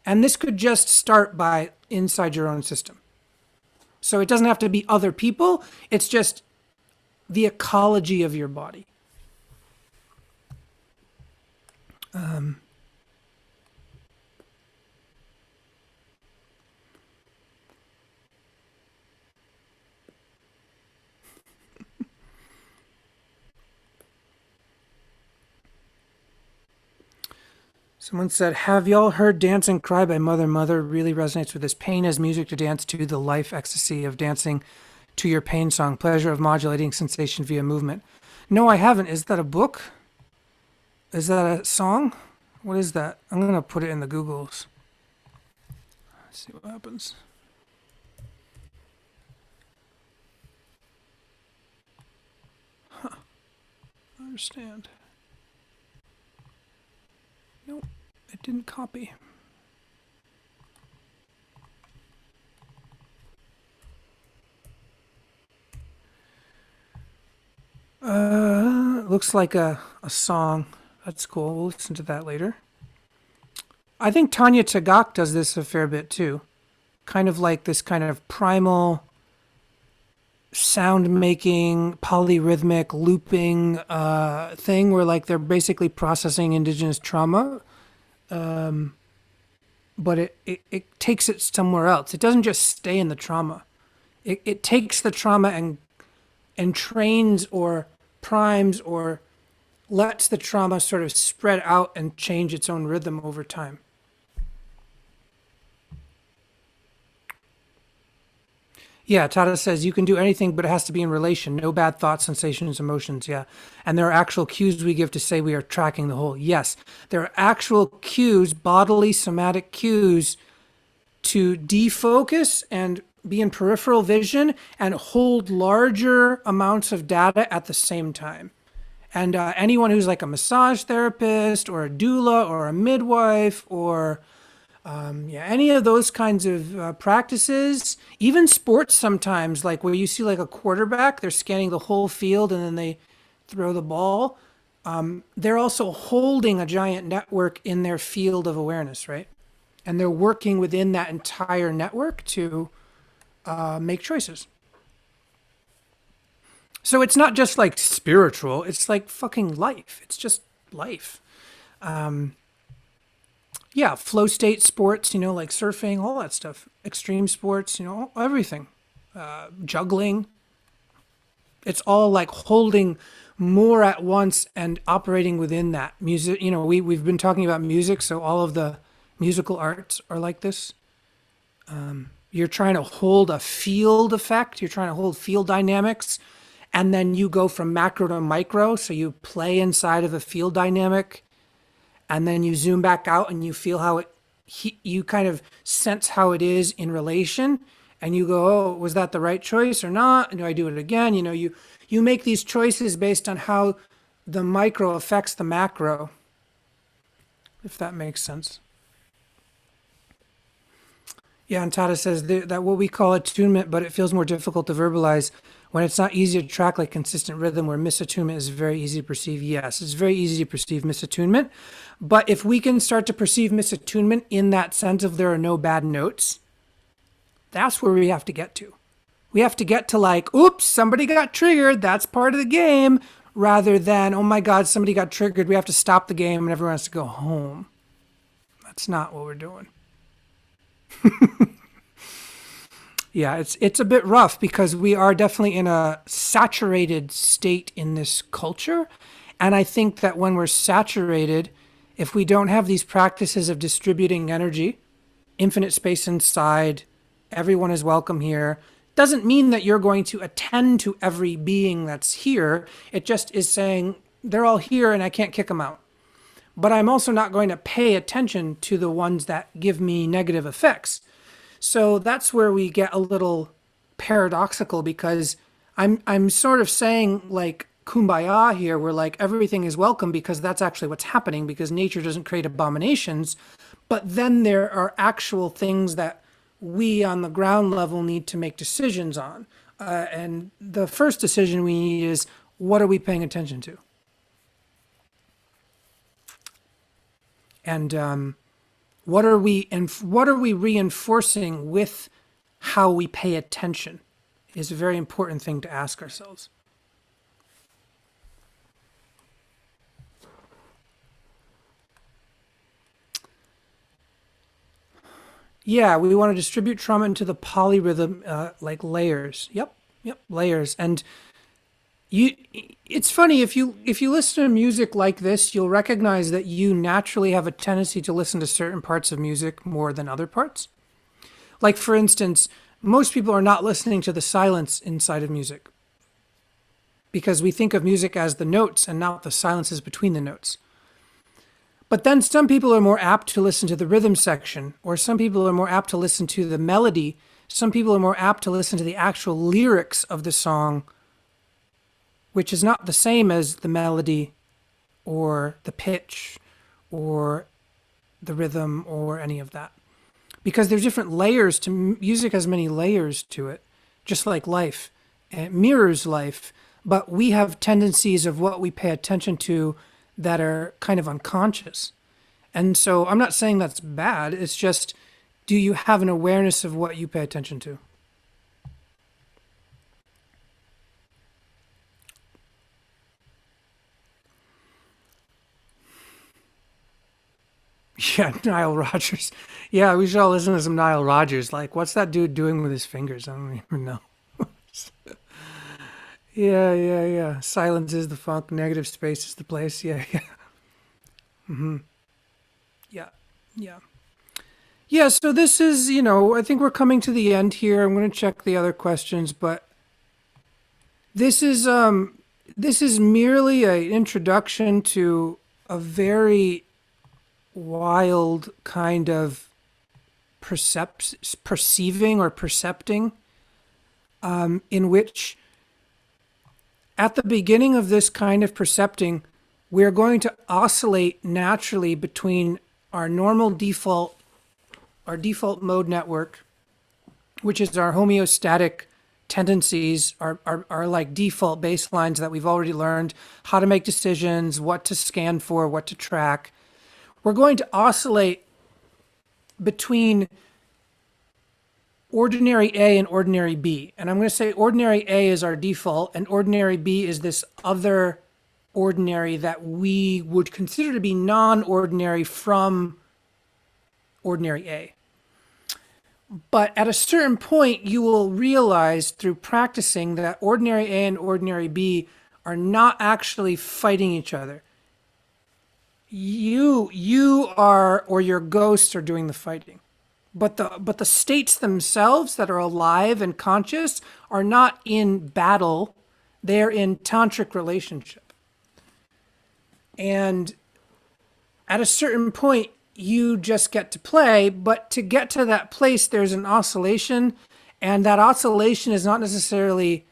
A: And this could just start by inside your own system. So it doesn't have to be other people. It's just the ecology of your body. Someone said, have y'all heard Dance and Cry by Mother Mother? Really resonates with this. Pain as music to dance to, the life ecstasy of dancing to your pain song. Pleasure of modulating sensation via movement. No, I haven't. Is that a book? Is that a song? What is that? I'm gonna put it in the Googles. Let's see what happens. I understand. Nope, it didn't copy. Looks like a song. That's cool. We'll listen to that later. I think Tanya Tagaq does this a fair bit too. Kind of like this kind of primal sound making, polyrhythmic, looping thing where like they're basically processing indigenous trauma, but it takes it somewhere else. It doesn't just stay in the trauma. It takes the trauma and trains or primes or lets the trauma sort of spread out and change its own rhythm over time. Yeah, Tata says you can do anything, but it has to be in relation. No bad thoughts, sensations, emotions. Yeah. And there are actual cues we give to say we are tracking the whole. Yes. There are actual cues, bodily, somatic cues to defocus and be in peripheral vision and hold larger amounts of data at the same time. And anyone who's like a massage therapist or a doula or a midwife or any of those kinds of practices, even sports sometimes, like where you see like a quarterback, they're scanning the whole field and then they throw the ball. They're also holding a giant network in their field of awareness, right? And they're working within that entire network to make choices. So it's not just like spiritual, it's like fucking life. It's just life. Yeah, flow state sports, like surfing, all that stuff. Extreme sports, everything. Juggling. It's all like holding more at once and operating within that. Music, we've been talking about music, so all of the musical arts are like this. You're trying to hold a field effect, you're trying to hold field dynamics, and then you go from macro to micro, so you play inside of a field dynamic, and then you zoom back out and you feel how you kind of sense how it is in relation, and you go, oh, was that the right choice or not? And do I do it again? You make these choices based on how the micro affects the macro, if that makes sense. Yeah, and Tata says that what we call attunement, but it feels more difficult to verbalize when it's not easy to track like consistent rhythm where misattunement is very easy to perceive. Yes, it's very easy to perceive misattunement. But if we can start to perceive misattunement in that sense of there are no bad notes, that's where we have to get to. We have to get to like, oops, somebody got triggered. That's part of the game. Rather than, oh my God, somebody got triggered. We have to stop the game and everyone has to go home. That's not what we're doing. Yeah, it's a bit rough because we are definitely in a saturated state in this culture. And I think that when we're saturated, if we don't have these practices of distributing energy, infinite space inside, everyone is welcome here, doesn't mean that you're going to attend to every being that's here. It just is saying they're all here and I can't kick them out. But I'm also not going to pay attention to the ones that give me negative effects. So that's where we get a little paradoxical because I'm sort of saying like kumbaya here, where like everything is welcome because that's actually what's happening because nature doesn't create abominations. But then there are actual things that we on the ground level need to make decisions on. And the first decision we need is what are we paying attention to? And what are we reinforcing with how we pay attention is a very important thing to ask ourselves. Yeah, we want to distribute trauma into the polyrhythm, like layers. Yep, layers. And it's funny if you listen to music like this, you'll recognize that you naturally have a tendency to listen to certain parts of music more than other parts. Like for instance, most people are not listening to the silence inside of music because we think of music as the notes and not the silences between the notes. But then some people are more apt to listen to the rhythm section, or some people are more apt to listen to the melody. Some people are more apt to listen to the actual lyrics of the song, which is not the same as the melody or the pitch or the rhythm or any of that. Because there's different layers to music, has many layers to it, just like life. And it mirrors life, but we have tendencies of what we pay attention to that are kind of unconscious. And so I'm not saying that's bad. It's just, do you have an awareness of what you pay attention to? Yeah, Nile Rodgers. Yeah, we should all listen to some Nile Rodgers. Like, what's that dude doing with his fingers? I don't even know. Yeah, yeah, yeah. Silence is the funk. Negative space is the place. Yeah, yeah. Yeah, yeah. Yeah, so this is, I think we're coming to the end here. I'm going to check the other questions, but this is this is merely an introduction to a very wild kind of perceiving or percepting, in which at the beginning of this kind of percepting, we're going to oscillate naturally between our normal default, our default mode network, which is our homeostatic tendencies, our like default baselines that we've already learned how to make decisions, what to scan for, what to track. We're going to oscillate between ordinary A and ordinary B. And I'm going to say ordinary A is our default, and ordinary B is this other ordinary that we would consider to be non-ordinary from ordinary A. But at a certain point, you will realize through practicing that ordinary A and ordinary B are not actually fighting each other. You are, or your ghosts are doing the fighting. But the states themselves that are alive and conscious are not in battle. They're in tantric relationship. And at a certain point, you just get to play, but to get to that place, there's an oscillation, and that oscillation is not necessarily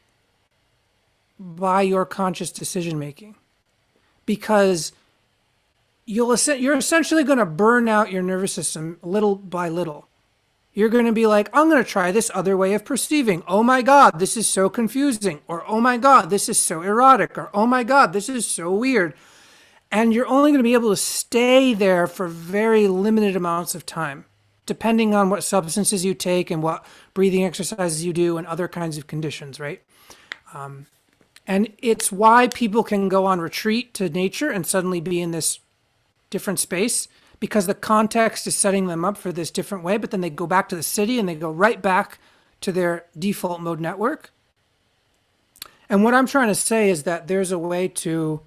A: by your conscious decision making, because you're essentially going to burn out your nervous system little by little. You're going to be like, I'm going to try this other way of perceiving. Oh my God, this is so confusing. Or, oh my God, this is so erotic. Or, oh my God, this is so weird. And you're only going to be able to stay there for very limited amounts of time, depending on what substances you take and what breathing exercises you do and other kinds of conditions, right? And it's why people can go on retreat to nature and suddenly be in this different space, because the context is setting them up for this different way, but then they go back to the city and they go right back to their default mode network. And what I'm trying to say is that there's a way to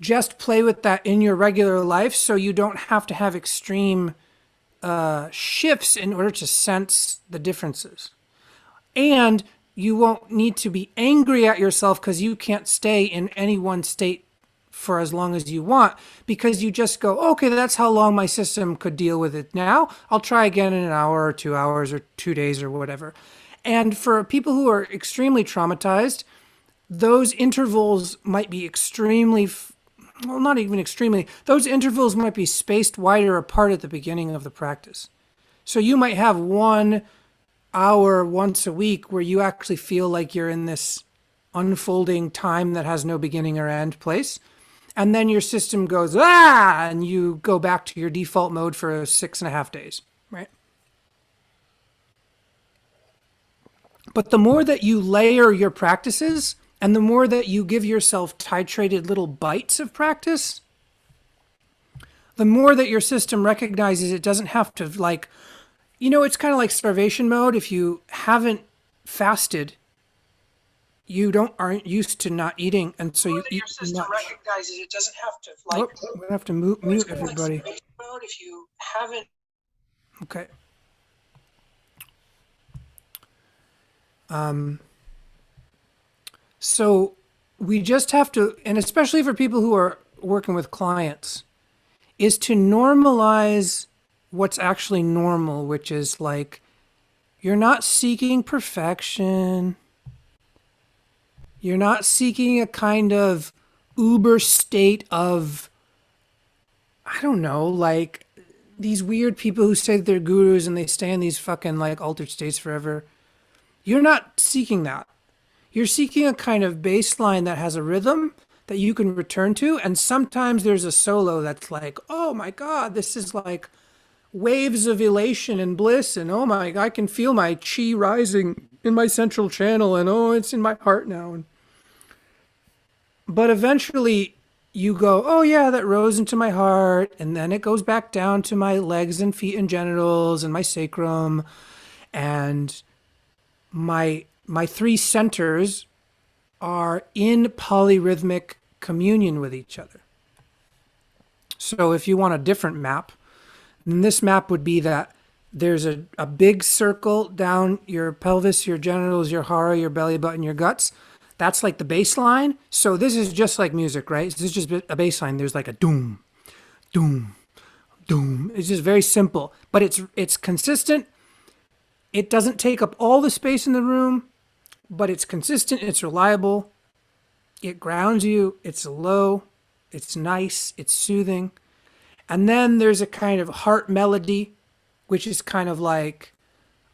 A: just play with that in your regular life, so you don't have to have extreme shifts in order to sense the differences. And you won't need to be angry at yourself because you can't stay in any one state for as long as you want, because you just go, okay, that's how long my system could deal with it now. I'll try again in an hour or 2 hours or 2 days or whatever. And for people who are extremely traumatized, those intervals might be extremely, well, not even extremely, those intervals might be spaced wider apart at the beginning of the practice. So you might have 1 hour once a week where you actually feel like you're in this unfolding time that has no beginning or end place. And then your system goes, and you go back to your default mode for 6.5 days, right? But the more that you layer your practices and the more that you give yourself titrated little bites of practice, the more that your system recognizes it doesn't have to, like, it's kind of like starvation mode. If you haven't fasted, you aren't used to not eating, and so you eat
B: your system
A: much.
B: recognizes it doesn't have to, like,
A: I'm gonna have to mute everybody.
B: Like mode if you haven't.
A: Okay. So we just have to, and especially for people who are working with clients, is to normalize what's actually normal, which is like you're not seeking perfection. You're not seeking a kind of uber state of, I don't know, like these weird people who say that they're gurus and they stay in these fucking like altered states forever. You're not seeking that. You're seeking a kind of baseline that has a rhythm that you can return to. And sometimes there's a solo that's like, oh my God, this is like waves of elation and bliss. And oh my, I can feel my chi rising in my central channel. And oh, it's in my heart now. But eventually you go, oh yeah, that rose into my heart. And then it goes back down to my legs and feet and genitals and my sacrum. And my three centers are in polyrhythmic communion with each other. So if you want a different map, then this map would be that there's a big circle down your pelvis, your genitals, your hara, your belly button, your guts. That's like the baseline. So this is just like music, right? This is just a baseline. There's like a doom, doom, doom. It's just very simple, but it's consistent. It doesn't take up all the space in the room, but it's consistent, it's reliable, it grounds you, it's low, it's nice, it's soothing. And then there's a kind of heart melody, which is kind of like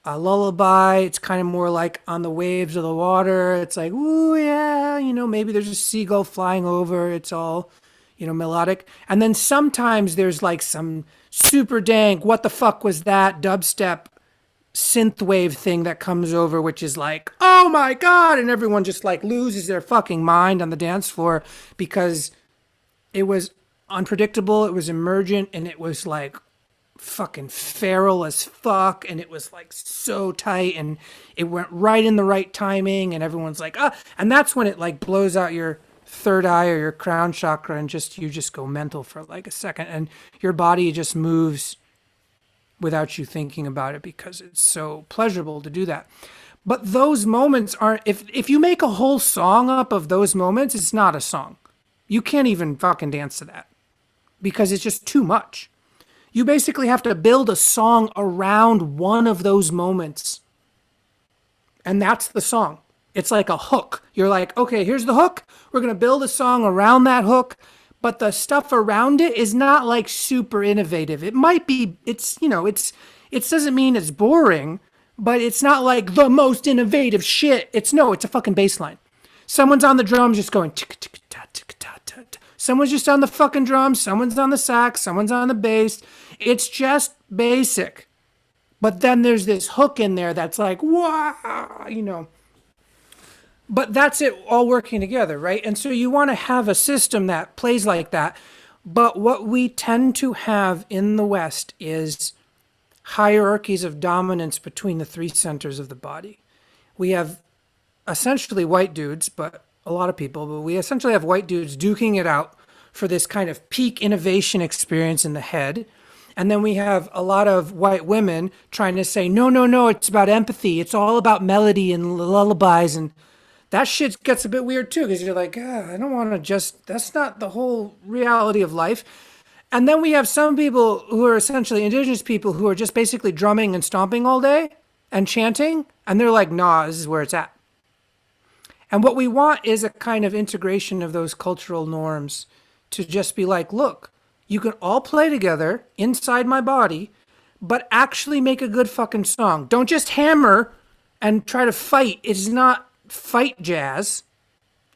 A: a lullaby. It's kind of more like on the waves of the water. It's like, ooh, yeah, maybe there's a seagull flying over. It's all, melodic. And then sometimes there's like some super dank, what the fuck was that dubstep synthwave thing that comes over, which is like, oh my God. And everyone just like loses their fucking mind on the dance floor because it was unpredictable. It was emergent and it was like fucking feral as fuck. And it was like so tight and it went right in the right timing. And everyone's like, ah, and that's when it like blows out your third eye or your crown chakra and you just go mental for like a second and your body just moves without you thinking about it because it's so pleasurable to do that. But those moments aren't, if you make a whole song up of those moments, it's not a song. You can't even fucking dance to that because it's just too much. You basically have to build a song around one of those moments. And that's the song. It's like a hook. You're like, okay, here's the hook. We're going to build a song around that hook. But the stuff around it is not like super innovative. It might be, it doesn't mean it's boring, but it's not like the most innovative shit. It's a fucking bass line. Someone's on the drums just going, someone's just on the fucking drums, someone's on the sax, someone's on the bass. It's just basic. But then there's this hook in there that's like, wow, But that's it all working together, right? And so you want to have a system that plays like that. But what we tend to have in the West is hierarchies of dominance between the three centers of the body. We have essentially white dudes, but we essentially have white dudes duking it out for this kind of peak innovation experience in the head. And then we have a lot of white women trying to say, no, it's about empathy. It's all about melody and lullabies. And that shit gets a bit weird too, because you're like, I don't want to that's not the whole reality of life. And then we have some people who are essentially indigenous people who are just basically drumming and stomping all day and chanting. And they're like, nah, this is where it's at. And what we want is a kind of integration of those cultural norms to just be like, look, you can all play together inside my body, but actually make a good fucking song. Don't just hammer and try to fight. It's not fight jazz.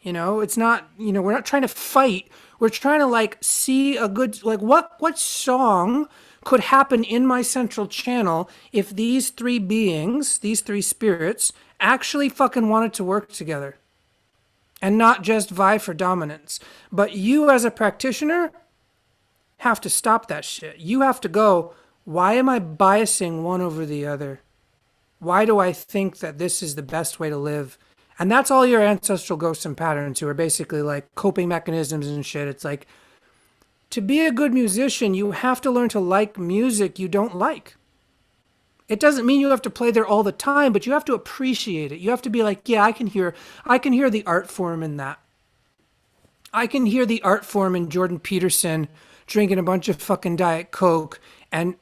A: It's not, we're not trying to fight. We're trying to like see a good, like what song could happen in my central channel if these three beings, these three spirits actually fucking wanted to work together and not just vie for dominance. But you as a practitioner have to stop that shit. You have to go, why am I biasing one over the other? Why do I think that this is the best way to live? And that's all your ancestral ghosts and patterns who are basically like coping mechanisms and shit. It's like, to be a good musician, you have to learn to like music you don't like. It doesn't mean you have to play there all the time, but you have to appreciate it. You have to be like, yeah, I can hear the art form in that. I can hear the art form in Jordan Peterson drinking a bunch of fucking Diet Coke and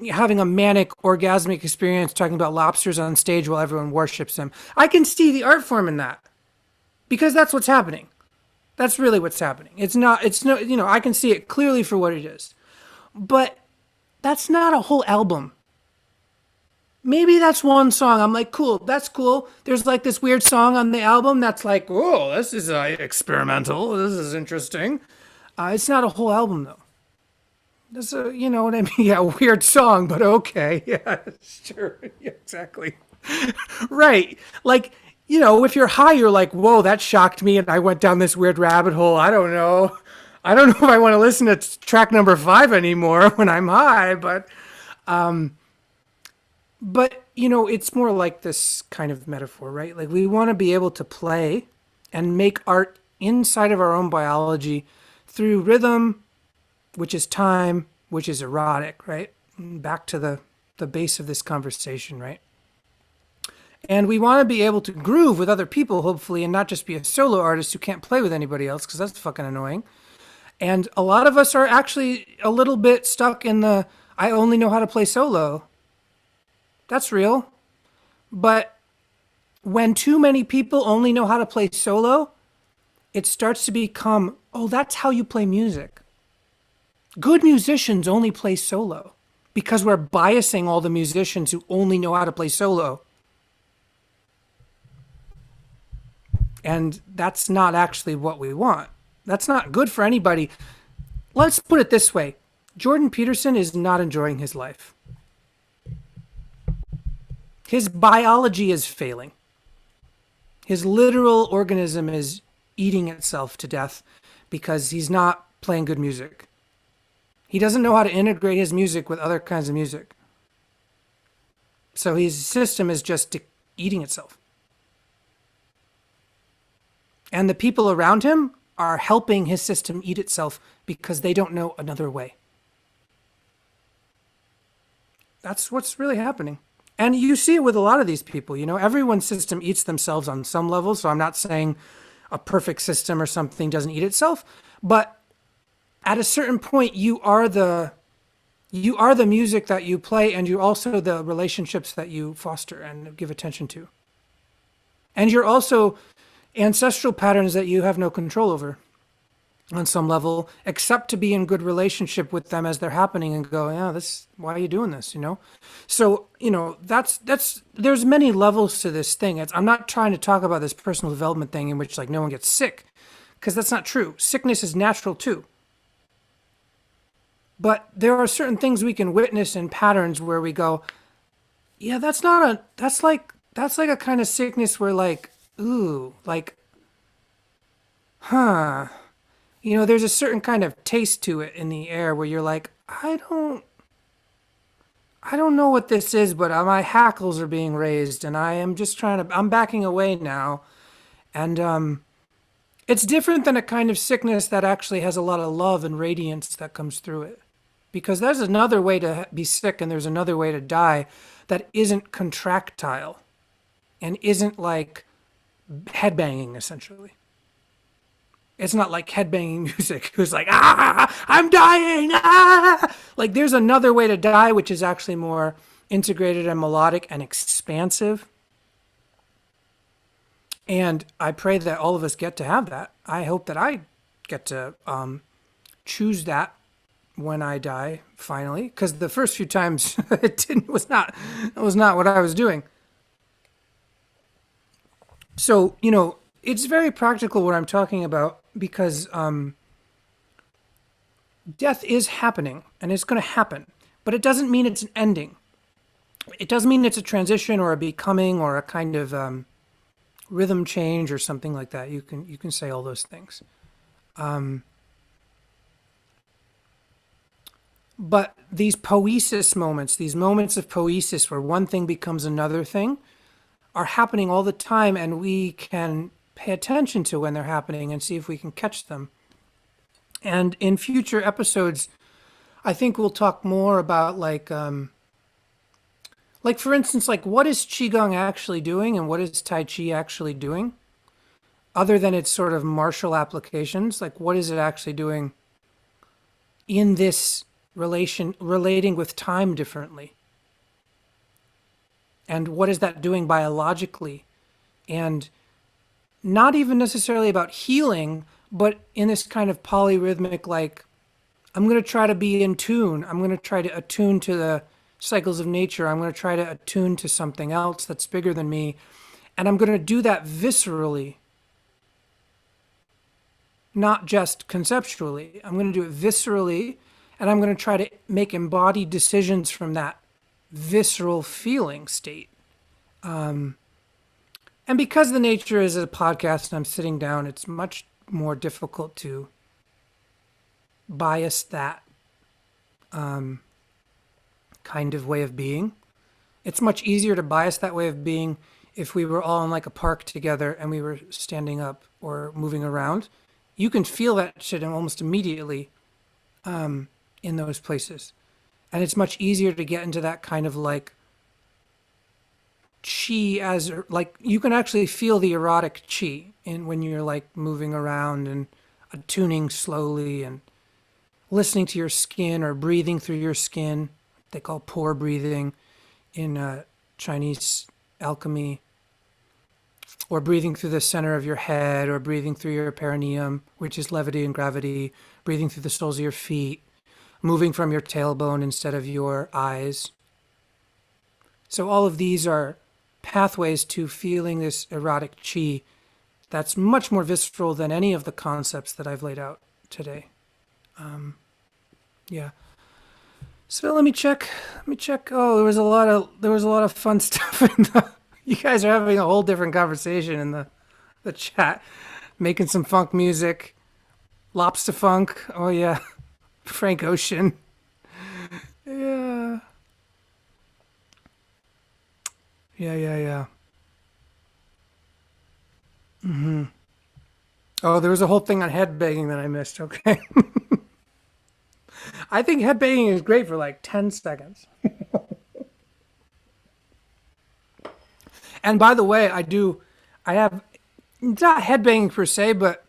A: having a manic orgasmic experience talking about lobsters on stage while everyone worships them. I can see the art form in that because that's what's happening. That's really what's happening. It's no, I can see it clearly for what it is. But that's not a whole album. Maybe that's one song. I'm like, cool, that's cool. There's like this weird song on the album that's like, whoa, this is experimental. This is interesting. It's not a whole album though. That's a, you know what I mean? Yeah, a weird song, but okay. Yeah, sure. Yeah, exactly. Right. Like, if you're high, you're like, whoa, that shocked me. And I went down this weird rabbit hole. I don't know. I don't know if I want to listen to track number 5 anymore when I'm high, but it's more like this kind of metaphor, right? Like we want to be able to play and make art inside of our own biology through rhythm, which is time, which is erotic, right? Back to the base of this conversation, right? And we want to be able to groove with other people, hopefully, and not just be a solo artist who can't play with anybody else, because that's fucking annoying. And a lot of us are actually a little bit stuck in the I only know how to play solo. That's real. But when too many people only know how to play solo, it starts to become, oh, that's how you play music. Good musicians only play solo because we're biasing all the musicians who only know how to play solo. And that's not actually what we want. That's not good for anybody. Let's put it this way. Jordan Peterson is not enjoying his life. His biology is failing. His literal organism is eating itself to death because he's not playing good music. He doesn't know how to integrate his music with other kinds of music. So his system is just eating itself. And the people around him are helping his system eat itself because they don't know another way. That's what's really happening. And you see it with a lot of these people. Everyone's system eats themselves on some level. So I'm not saying a perfect system or something doesn't eat itself. But at a certain point, you are the music that you play, and you're also the relationships that you foster and give attention to. And you're also ancestral patterns that you have no control over on some level, except to be in good relationship with them as they're happening and go, yeah, why are you doing this? So, there's many levels to this thing. I'm not trying to talk about this personal development thing in which like no one gets sick, because that's not true. Sickness is natural too. But there are certain things we can witness in patterns where we go, yeah, that's like a kind of sickness where like, ooh, like, huh. There's a certain kind of taste to it in the air where you're like, I don't know what this is, but my hackles are being raised and I'm backing away now. And it's different than a kind of sickness that actually has a lot of love and radiance that comes through it. Because there's another way to be sick and there's another way to die that isn't contractile and isn't like headbanging, essentially. It's not like headbanging music. Who's like, I'm dying. Like there's another way to die, which is actually more integrated and melodic and expansive. And I pray that all of us get to have that. I hope that I get to choose that when I die, finally. Because the first few times it was not what I was doing. So, it's very practical what I'm talking about because death is happening and it's going to happen, but it doesn't mean it's an ending. It doesn't mean it's a transition or a becoming or a kind of rhythm change or something like that. You can say all those things. But these poiesis moments, these moments of poiesis where one thing becomes another thing, are happening all the time, and we can pay attention to when they're happening and see if we can catch them. And in future episodes, I think we'll talk more about like for instance, like what is Qigong actually doing and what is Tai Chi actually doing? Other than its sort of martial applications, like what is it actually doing in this relating with time differently. And what is that doing biologically? And not even necessarily about healing, but in this kind of polyrhythmic, like, I'm going to try to be in tune. I'm going to try to attune to the cycles of nature. I'm going to try to attune to something else that's bigger than me. And I'm going to do that viscerally, not just conceptually. I'm going to do it viscerally, and I'm going to try to make embodied decisions from that visceral feeling state. And because the nature is a podcast and I'm sitting down, it's much more difficult to bias that kind of way of being. It's much easier to bias that way of being if we were all in like a park together and we were standing up or moving around. You can feel that shit almost immediately in those places. And it's much easier to get into that kind of like chi, as like you can actually feel the erotic chi in when you're like moving around and attuning slowly and listening to your skin or breathing through your skin. They call pore breathing in Chinese alchemy, or breathing through the center of your head, or breathing through your perineum, which is levity and gravity, breathing through the soles of your feet, moving from your tailbone instead of your eyes. So all of these are pathways to feeling this erotic chi that's much more visceral than any of the concepts that I've laid out today. Yeah. So let me check. Oh, there was a lot of fun stuff in the. You guys are having a whole different conversation in the chat, making some funk music. Lobster funk. Oh yeah, Frank Ocean. Yeah. Yeah. Oh, there was a whole thing on headbanging that I missed. Okay. I think headbanging is great for like 10 seconds. And by the way, I have, it's not headbanging per se, but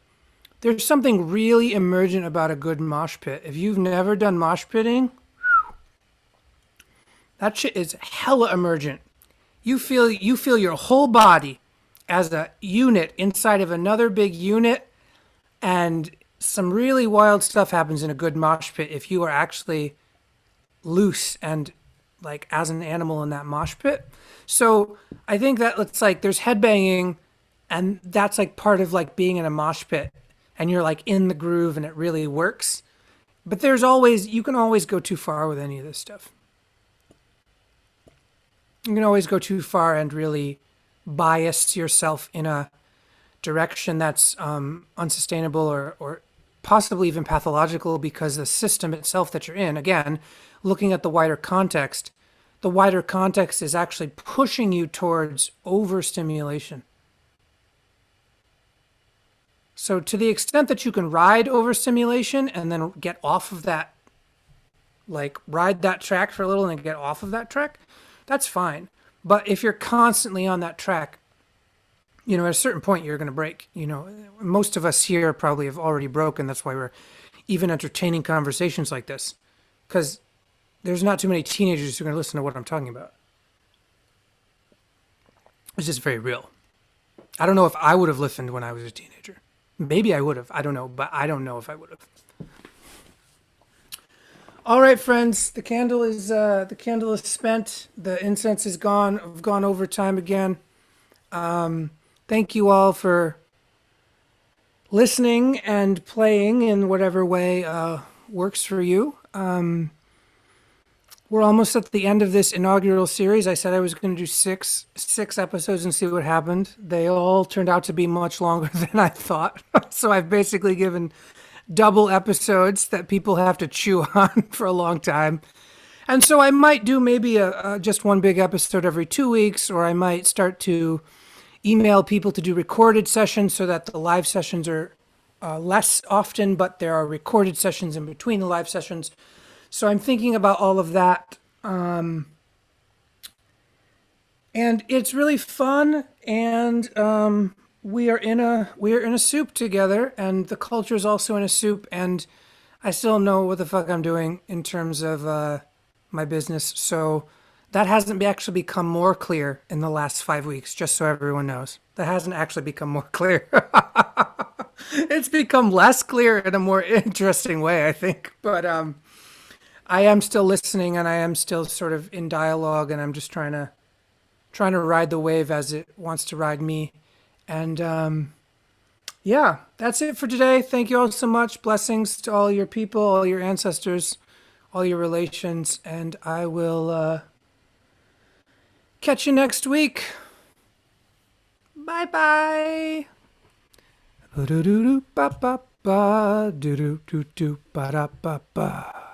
A: there's something really emergent about a good mosh pit. If you've never done mosh pitting, that shit is hella emergent. You feel your whole body as a unit inside of another big unit, and some really wild stuff happens in a good mosh pit if you are actually loose and like as an animal in that mosh pit. So I think that it's like there's headbanging, and that's like part of like being in a mosh pit, and you're like in the groove and it really works. But you can always go too far with any of this stuff. You can always go too far and really bias yourself in a direction that's unsustainable or possibly even pathological, because the system itself that you're in, again, looking at the wider context is actually pushing you towards overstimulation. So to the extent that you can ride overstimulation and then get off of that, like ride that track for a little and then get off of that track, that's fine. But if you're constantly on that track, at a certain point you're going to break. Most of us here probably have already broken. That's why we're even entertaining conversations like this, because there's not too many teenagers who are going to listen to what I'm talking about. It's just very real. I don't know if I would have listened when I was a teenager. Maybe I would have. I don't know, but I don't know if I would have. All right, friends. The candle is spent. The incense is gone. I've gone over time again. Thank you all for listening and playing in whatever way works for you. We're almost at the end of this inaugural series. I said I was going to do six episodes and see what happened. They all turned out to be much longer than I thought. So I've basically given double episodes that people have to chew on for a long time. And so I might do maybe just one big episode every 2 weeks, or I might start to email people to do recorded sessions so that the live sessions are less often, but there are recorded sessions in between the live sessions. So I'm thinking about all of that. And it's really fun, and we are in a soup together, and the culture is also in a soup, and I still know what the fuck I'm doing in terms of my business. So that hasn't actually become more clear in the last 5 weeks, just so everyone knows. That hasn't actually become more clear. It's become less clear in a more interesting way, I think. But I am still listening and I am still sort of in dialogue and I'm just trying to ride the wave as it wants to ride me. And yeah, that's it for today. Thank you all so much. Blessings to all your people, all your ancestors, all your relations, and I will catch you next week. Bye bye. Do do do ba ba ba do do do do ba da ba ba.